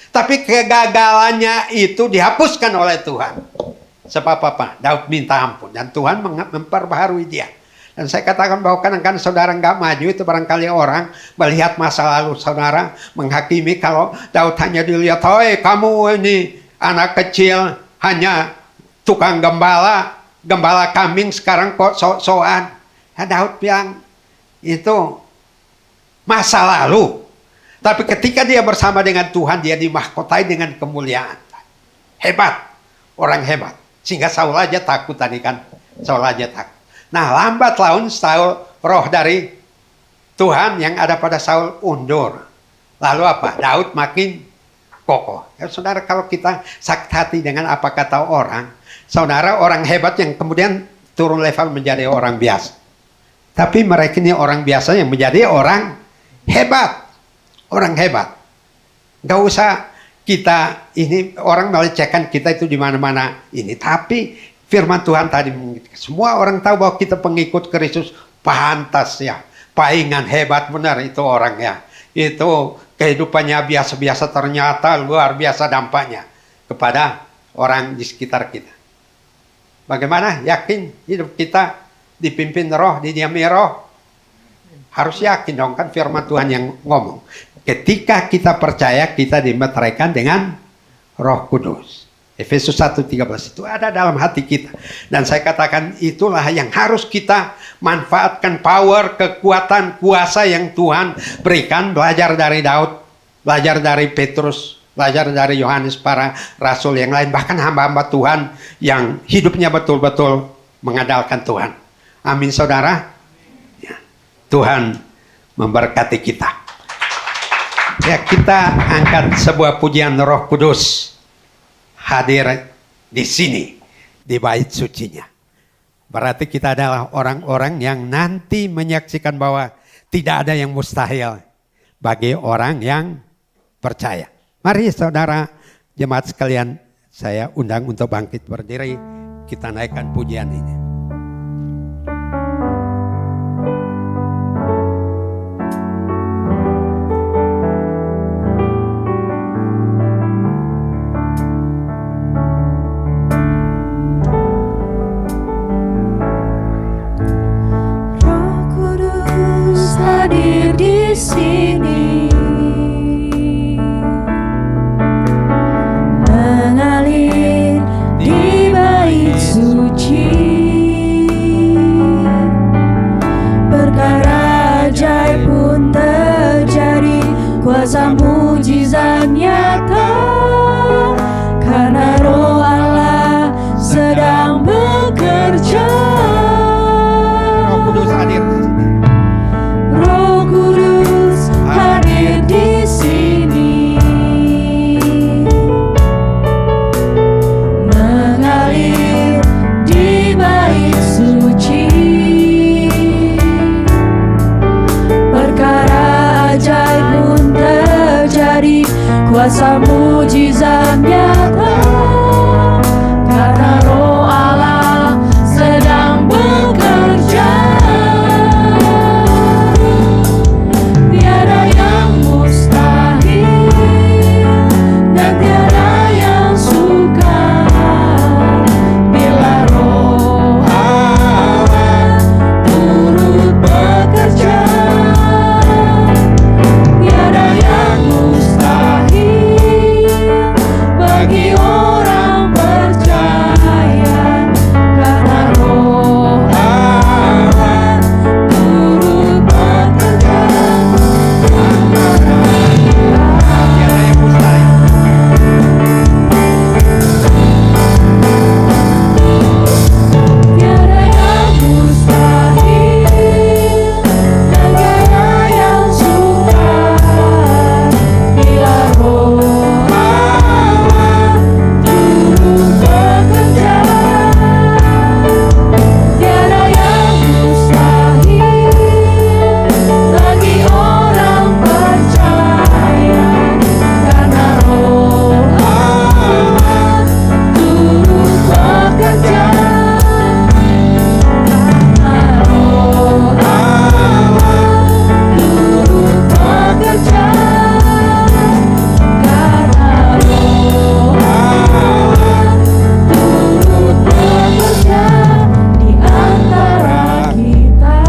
tapi kegagalannya itu dihapuskan oleh Tuhan. Sebab apa? Daud minta ampun dan Tuhan memperbaharui dia. Dan saya katakan bahwa kadang-kadang saudara nggak maju itu barangkali orang melihat masa lalu saudara menghakimi kalau Daud hanya dilihat, "Hoi kamu ini anak kecil hanya tukang gembala kambing sekarang kok sok-sokan." Ya, Daud bilang itu masa lalu. Tapi ketika dia bersama dengan Tuhan dia dimahkotai dengan kemuliaan. Hebat, orang hebat. Sehingga Saul aja takut tadi kan. Saul aja takut. Nah lambat laun Saul roh dari Tuhan yang ada pada Saul undur. Lalu apa? Daud makin kokoh. Ya, saudara kalau kita sakit hati dengan apa kata orang. Saudara orang hebat yang kemudian turun level menjadi orang biasa. Tapi mereka ini orang biasa yang menjadi orang hebat. Orang hebat. Gak usah kita ini orang melecehkan kita itu di mana-mana ini, tapi firman Tuhan tadi semua orang tahu bahwa kita pengikut Kristus, pantas ya, palingan hebat benar itu orang ya. Itu kehidupannya biasa-biasa ternyata luar biasa dampaknya kepada orang di sekitar kita. Bagaimana? Yakin hidup kita dipimpin roh, didiami roh? Harus yakin dong, kan firman Tuhan yang ngomong. Ketika kita percaya, kita dimeteraikan dengan Roh Kudus. Efesus 1:13 itu ada dalam hati kita. Dan saya katakan itulah yang harus kita manfaatkan, power, kekuatan, kuasa yang Tuhan berikan. Belajar dari Daud, belajar dari Petrus, belajar dari Yohanes, para rasul yang lain. Bahkan hamba-hamba Tuhan yang hidupnya betul-betul mengandalkan Tuhan. Amin saudara. Ya. Tuhan memberkati kita. Ya, kita angkat sebuah pujian Roh Kudus hadir di sini, di bait sucinya. Berarti kita adalah orang-orang yang nanti menyaksikan bahwa tidak ada yang mustahil bagi orang yang percaya. Mari saudara jemaat sekalian, saya undang untuk bangkit berdiri, kita naikkan pujian ini. Hadir di sini, mengalir di bait suci, perkara ajaib pun terjadi, kuasa mujizat nyata, karena Roh Allah sedang bekerja. Roh Kudus hadir di sini. Roh Kudus hadir di sini, mengalir di bait suci, perkara ajaib pun terjadi, kuasa mujizat nyata, karena Roh Allah sedang bekerja. Tiada yang mustahil dan tiada yang sukar bila Roh Allah turut bekerja. Tiada yang mustahil bagi orang percaya, karena Roh Allah turut bekerja. Tiada yang mustahil. Tiada yang mustahil dan tiada yang sukar bila Roh Allah turut bekerja. Tiada yang mustahil bagi orang percaya, karena Roh Allah turut bekerja. Karena Roh Allah turut bekerja. Karena Roh Allah turut bekerja di antara kita.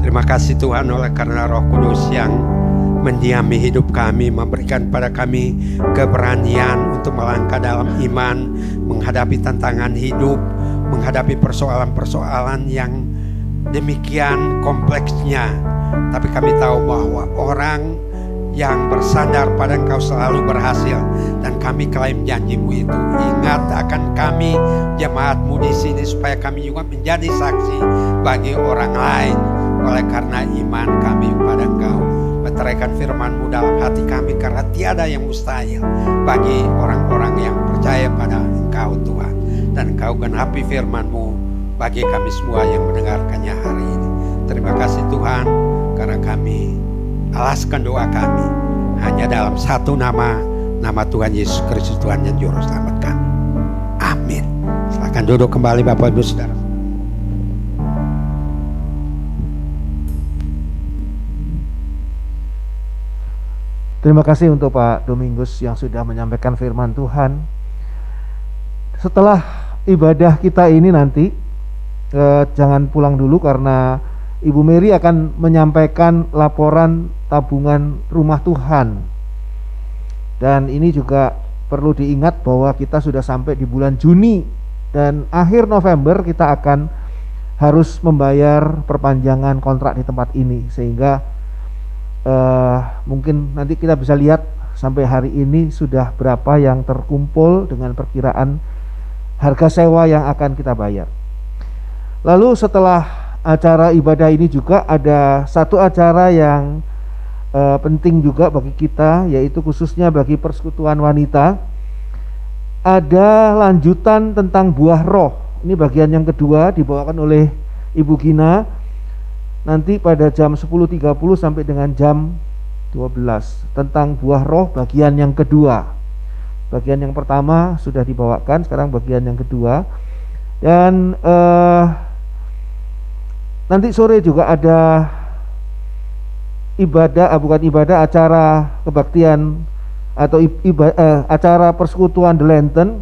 Terima kasih Tuhan oleh karena Roh Kudus yang mendiami hidup kami, memberikan pada kami keberanian untuk melangkah dalam iman, menghadapi tantangan hidup, menghadapi persoalan-persoalan yang demikian kompleksnya. Tapi kami tahu bahwa orang yang bersandar pada Engkau selalu berhasil, dan kami klaim janji-Mu itu. Ingat akan kami jemaat-Mu di sini supaya kami juga menjadi saksi bagi orang lain oleh karena iman kami pada Engkau. Meteraikan firman-Mu dalam hati kami, karena tiada yang mustahil bagi orang-orang yang percaya pada Engkau Tuhan. Dan Engkau genapi firman-Mu bagi kami semua yang mendengarkannya hari ini. Terima kasih Tuhan, karena kami alaskan doa kami hanya dalam satu nama, nama Tuhan Yesus Kristus, Tuhan dan Juru Selamat kami. Amin. Silakan duduk kembali Bapak Ibu Saudara. Terima kasih untuk Pak Domingus yang sudah menyampaikan firman Tuhan. Setelah ibadah kita ini nanti, jangan pulang dulu karena Ibu Mary akan menyampaikan laporan tabungan rumah Tuhan. Dan ini juga perlu diingat bahwa kita sudah sampai di bulan Juni dan akhir November kita akan harus membayar perpanjangan kontrak di tempat ini, sehingga mungkin nanti kita bisa lihat sampai hari ini sudah berapa yang terkumpul dengan perkiraan harga sewa yang akan kita bayar. Lalu setelah acara ibadah ini juga ada satu acara yang penting juga bagi kita, yaitu khususnya bagi persekutuan wanita. ada lanjutan tentang buah roh. Ini bagian yang kedua dibawakan oleh Ibu Gina nanti pada jam 10.30 sampai dengan jam 12 tentang buah roh bagian yang kedua. Bagian yang pertama sudah dibawakan, sekarang bagian yang kedua. Dan nanti sore juga ada acara kebaktian atau acara persekutuan The Lantern,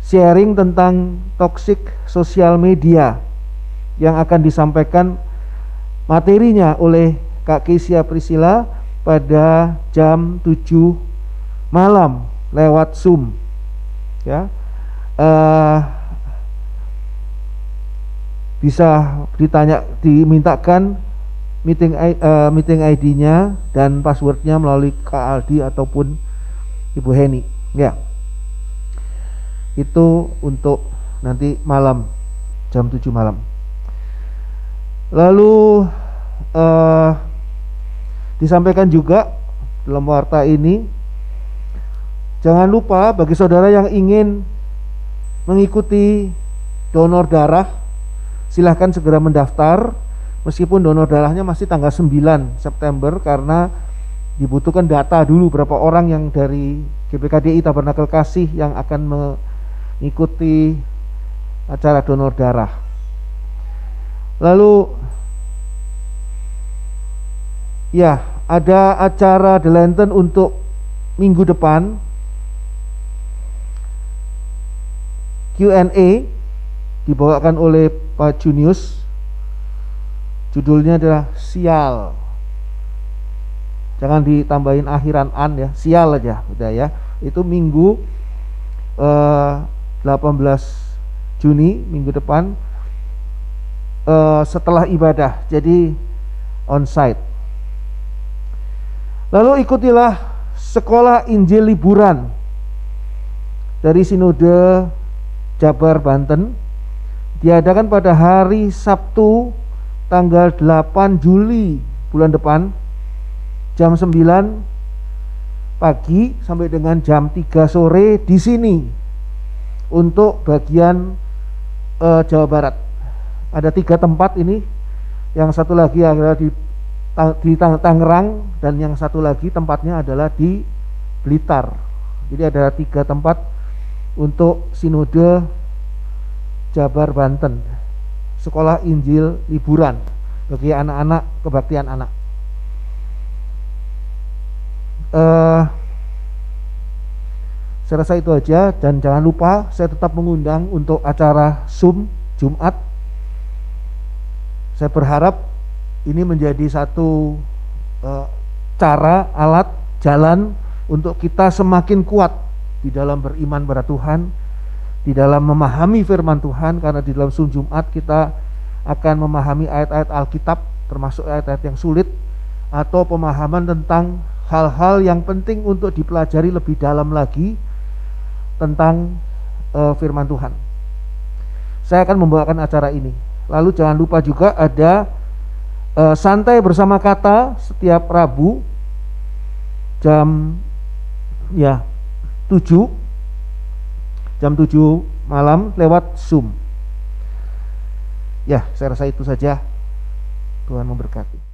sharing tentang toxic social media yang akan disampaikan materinya oleh Kak Kesia Priscilla pada jam 7 malam lewat Zoom ya. Bisa dimintakan meeting ID-nya dan passwordnya melalui Kak Aldi ataupun Ibu Heni ya. Itu untuk nanti malam jam 7 malam. Lalu disampaikan juga dalam warta ini, jangan lupa bagi saudara yang ingin mengikuti donor darah, silahkan segera mendaftar. Meskipun donor darahnya masih tanggal 9 September karena dibutuhkan data dulu berapa orang yang dari GPKDI Tabernakel Kasih yang akan mengikuti acara donor darah. Lalu ya, ada acara The Lantern untuk minggu depan, Q&A dibawakan oleh Pak Junius. Judulnya adalah sial. Jangan ditambahin akhiran an ya, sial aja udah ya. Itu minggu 18 Juni minggu depan setelah ibadah. Jadi on-site. Lalu ikutilah sekolah Injil liburan dari Sinode Jabar Banten, diadakan pada hari Sabtu tanggal 8 Juli bulan depan, jam 9 pagi sampai dengan jam 3 sore di sini untuk bagian Jawa Barat. Ada 3 tempat ini, yang satu lagi adalah di Tangerang dan yang satu lagi tempatnya adalah di Blitar. Jadi ada 3 tempat untuk Sinode Jabar Banten, sekolah Injil liburan bagi anak-anak, kebaktian anak. Saya rasa itu aja, dan jangan lupa saya tetap mengundang untuk acara Zoom Jumat. Saya berharap ini menjadi satu cara, alat, jalan untuk kita semakin kuat di dalam beriman pada Tuhan, di dalam memahami firman Tuhan, karena di dalam Zoom Jumat kita akan memahami ayat-ayat Alkitab, termasuk ayat-ayat yang sulit, atau pemahaman tentang hal-hal yang penting untuk dipelajari lebih dalam lagi tentang firman Tuhan. Saya akan membawakan acara ini. Lalu jangan lupa juga ada santai bersama kata setiap Rabu jam 7 malam lewat Zoom. Ya, saya rasa itu saja. Tuhan memberkati.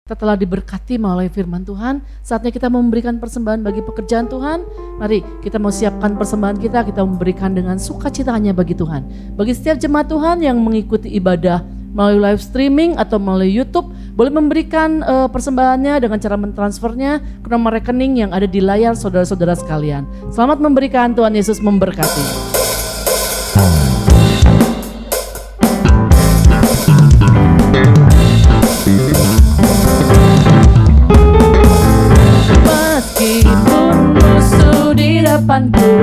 Kita telah diberkati melalui firman Tuhan. Saatnya kita memberikan persembahan bagi pekerjaan Tuhan. Mari kita mau siapkan persembahan kita memberikan dengan sukacita hanya bagi Tuhan. Bagi setiap jemaat Tuhan yang mengikuti ibadah melalui live streaming atau melalui YouTube, boleh memberikan persembahannya dengan cara mentransfernya ke nomor rekening yang ada di layar saudara-saudara sekalian. Selamat memberikan, Tuhan Yesus memberkati. Meskipun musuh di depanku,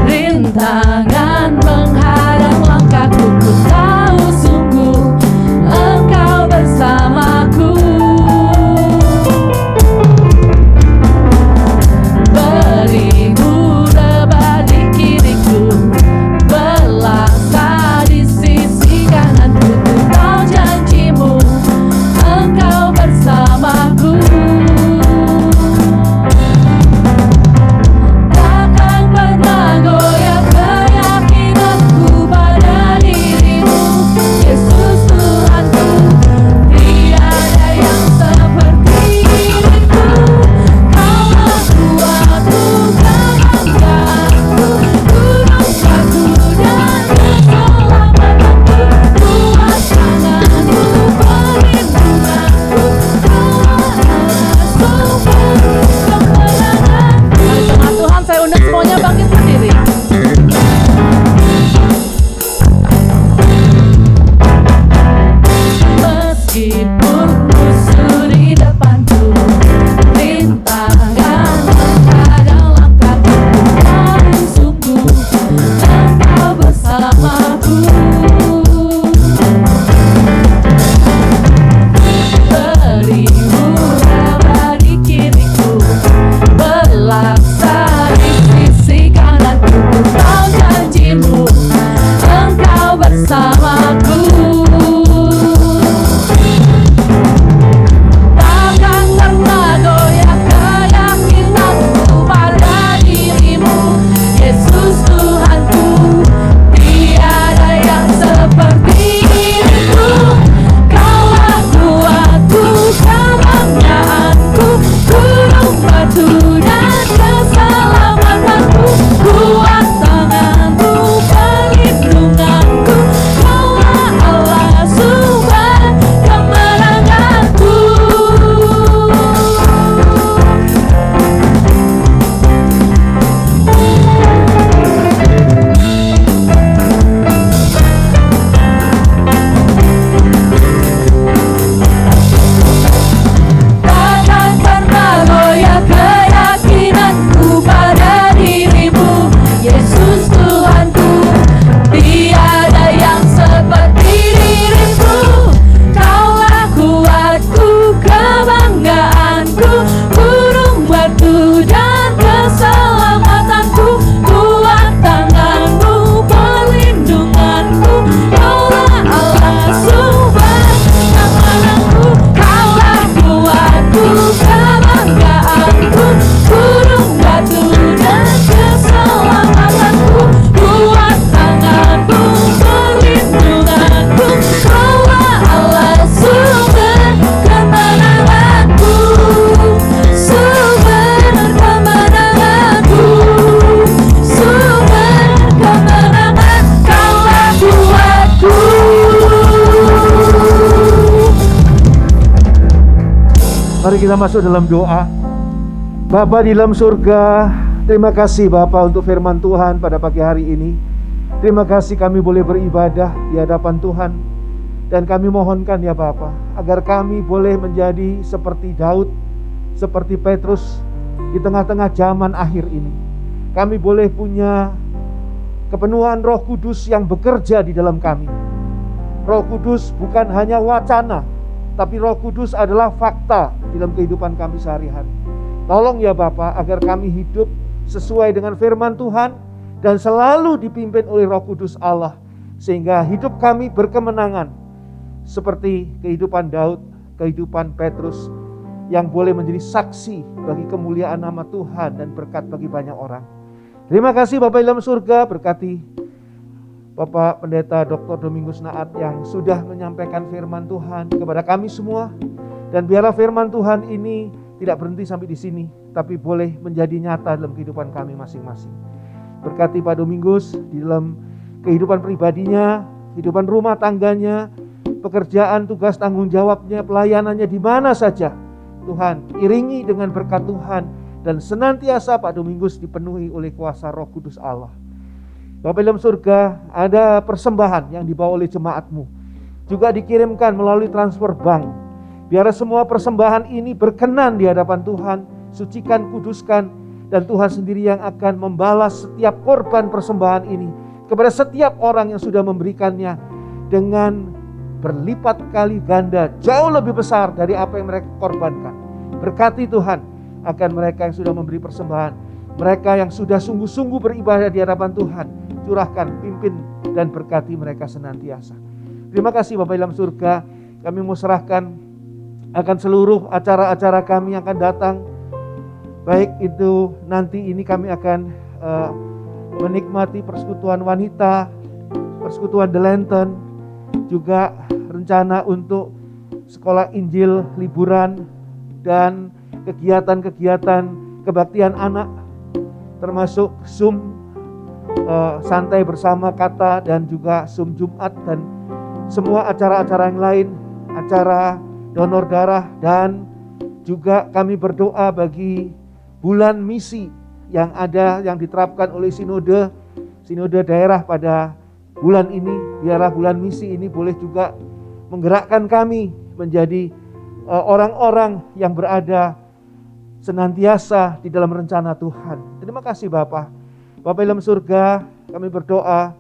rintangan menghadang langkahku, ku tahu sungguh Engkau bersamaku. Berimu debat di kiriku, meskipun musuh di depanku, rintangan menghadang langkahku, namun sungguh Engkau bersamaku. Berimu kabar di kiriku, berlaksa di sisi kananku. Kau janjimu, Engkau bersamaku. Takkan pernah goyah keyakinanku pada dirimu, Yesus Tuhanku. Tiada yang seperti dirimu. Kaulah kuatku, kebanggaanku, gunung batu dan keselamatanku, kuat tanganmu, perlindunganku. Kaulah Allah sumber kemenanganku. Takkan pernah goyah keyakinanku pada dirimu, Yesus Tuhanku. Tiada yang seperti dirimu. Kaulah kuatku, kebanggaanku, gunung batu dan keselamatanku, kuat tanganmu, perlindunganku. Kaulah Allah sumber kemenanganku. Kaulah kuatku, kebanggaanku, gunung batu dan keselamatanku, kuat tanganmu, perlindunganku. Kaulah Allah sumber kemenanganku, sumber kemenanganku, sumber kemenangan. Kaulah kuatku. Mari kita masuk dalam doa. Bapa di dalam surga, terima kasih Bapa untuk firman Tuhan pada pagi hari ini. Terima kasih kami boleh beribadah di hadapan Tuhan. Dan kami mohonkan ya Bapa, agar kami boleh menjadi seperti Daud, seperti Petrus di tengah-tengah zaman akhir ini. Kami boleh punya kepenuhan Roh Kudus yang bekerja di dalam kami. Roh Kudus bukan hanya wacana, tapi Roh Kudus adalah fakta di dalam kehidupan kami sehari-hari. Tolong ya Bapa, agar kami hidup sesuai dengan firman Tuhan dan selalu dipimpin oleh Roh Kudus Allah, sehingga hidup kami berkemenangan seperti kehidupan Daud, kehidupan Petrus, yang boleh menjadi saksi bagi kemuliaan nama Tuhan dan berkat bagi banyak orang. Terima kasih Bapak dalam surga, berkati Bapak Pendeta Dr. Domingus Naat yang sudah menyampaikan firman Tuhan kepada kami semua. Dan biarlah firman Tuhan ini tidak berhenti sampai di sini, tapi boleh menjadi nyata dalam kehidupan kami masing-masing. Berkati Pak Domingus di dalam kehidupan pribadinya, kehidupan rumah tangganya, pekerjaan, tugas, tanggung jawabnya, pelayanannya di mana saja. Tuhan, iringi dengan berkat Tuhan dan senantiasa Pak Domingus dipenuhi oleh kuasa Roh Kudus Allah. Bapak dalam surga, ada persembahan yang dibawa oleh jemaatmu, juga dikirimkan melalui transfer bank. Biar semua persembahan ini berkenan di hadapan Tuhan, sucikan, kuduskan, dan Tuhan sendiri yang akan membalas setiap korban persembahan ini kepada setiap orang yang sudah memberikannya dengan berlipat kali ganda, jauh lebih besar dari apa yang mereka korbankan. Berkati Tuhan akan mereka yang sudah memberi persembahan, mereka yang sudah sungguh-sungguh beribadah di hadapan Tuhan. Curahkan, pimpin, dan berkati mereka senantiasa. Terima kasih Bapak dalam surga. Kami mau serahkan akan seluruh acara-acara kami yang akan datang. Baik itu nanti ini kami akan menikmati persekutuan wanita, persekutuan The Lantern, juga rencana untuk sekolah Injil liburan dan kegiatan-kegiatan kebaktian anak, termasuk Zoom santai bersama kata, dan juga Zoom Jumat, dan semua acara-acara yang lain, acara donor darah, dan juga kami berdoa bagi bulan misi yang ada, yang diterapkan oleh sinode daerah pada bulan ini. Biarlah bulan misi ini boleh juga menggerakkan kami menjadi orang-orang yang berada senantiasa di dalam rencana Tuhan. Terima kasih Bapa. Bapa dalam surga, kami berdoa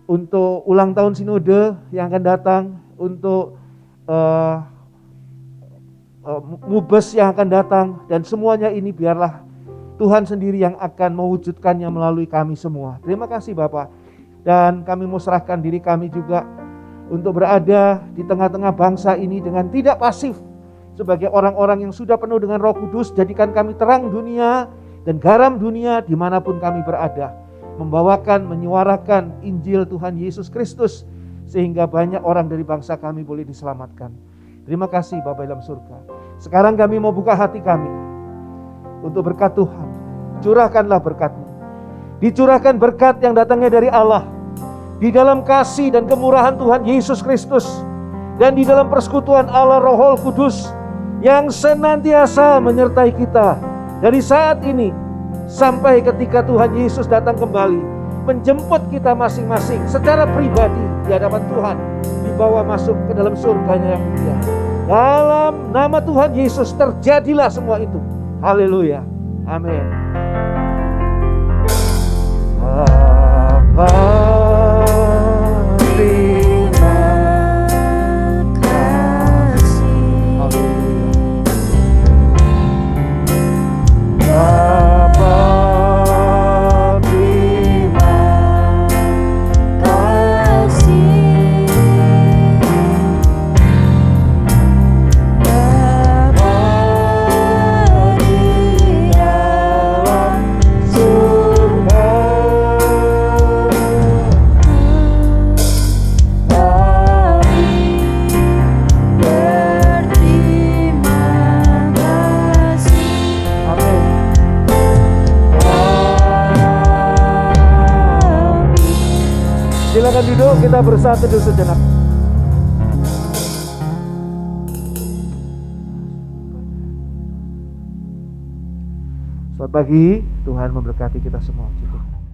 untuk ulang tahun sinode yang akan datang, untuk mubes yang akan datang, dan semuanya ini biarlah Tuhan sendiri yang akan mewujudkannya melalui kami semua. Terima kasih Bapa. Dan kami mau serahkan diri kami juga untuk berada di tengah-tengah bangsa ini dengan tidak pasif, sebagai orang-orang yang sudah penuh dengan Roh Kudus. Jadikan kami terang dunia dan garam dunia dimanapun kami berada, membawakan, menyuarakan Injil Tuhan Yesus Kristus, sehingga banyak orang dari bangsa kami boleh diselamatkan. Terima kasih Bapa dalam surga. Sekarang kami mau buka hati kami untuk berkat Tuhan. Curahkanlah berkat-Mu. Dicurahkan berkat yang datangnya dari Allah, di dalam kasih dan kemurahan Tuhan Yesus Kristus, dan di dalam persekutuan Allah Roh Kudus yang senantiasa menyertai kita dari saat ini sampai ketika Tuhan Yesus datang kembali, menjemput kita masing-masing secara pribadi di hadapan Tuhan, dibawa masuk ke dalam surganya yang mulia. Dalam nama Tuhan Yesus terjadilah semua itu. Haleluya. Amin. Bapa, terima kasih. Haleluya. Bapa, terima kasih. Bapa di dalam surga, silakan duduk, kita bersatu dulu sejenak. Selamat pagi, Tuhan memberkati kita semua. Cukup.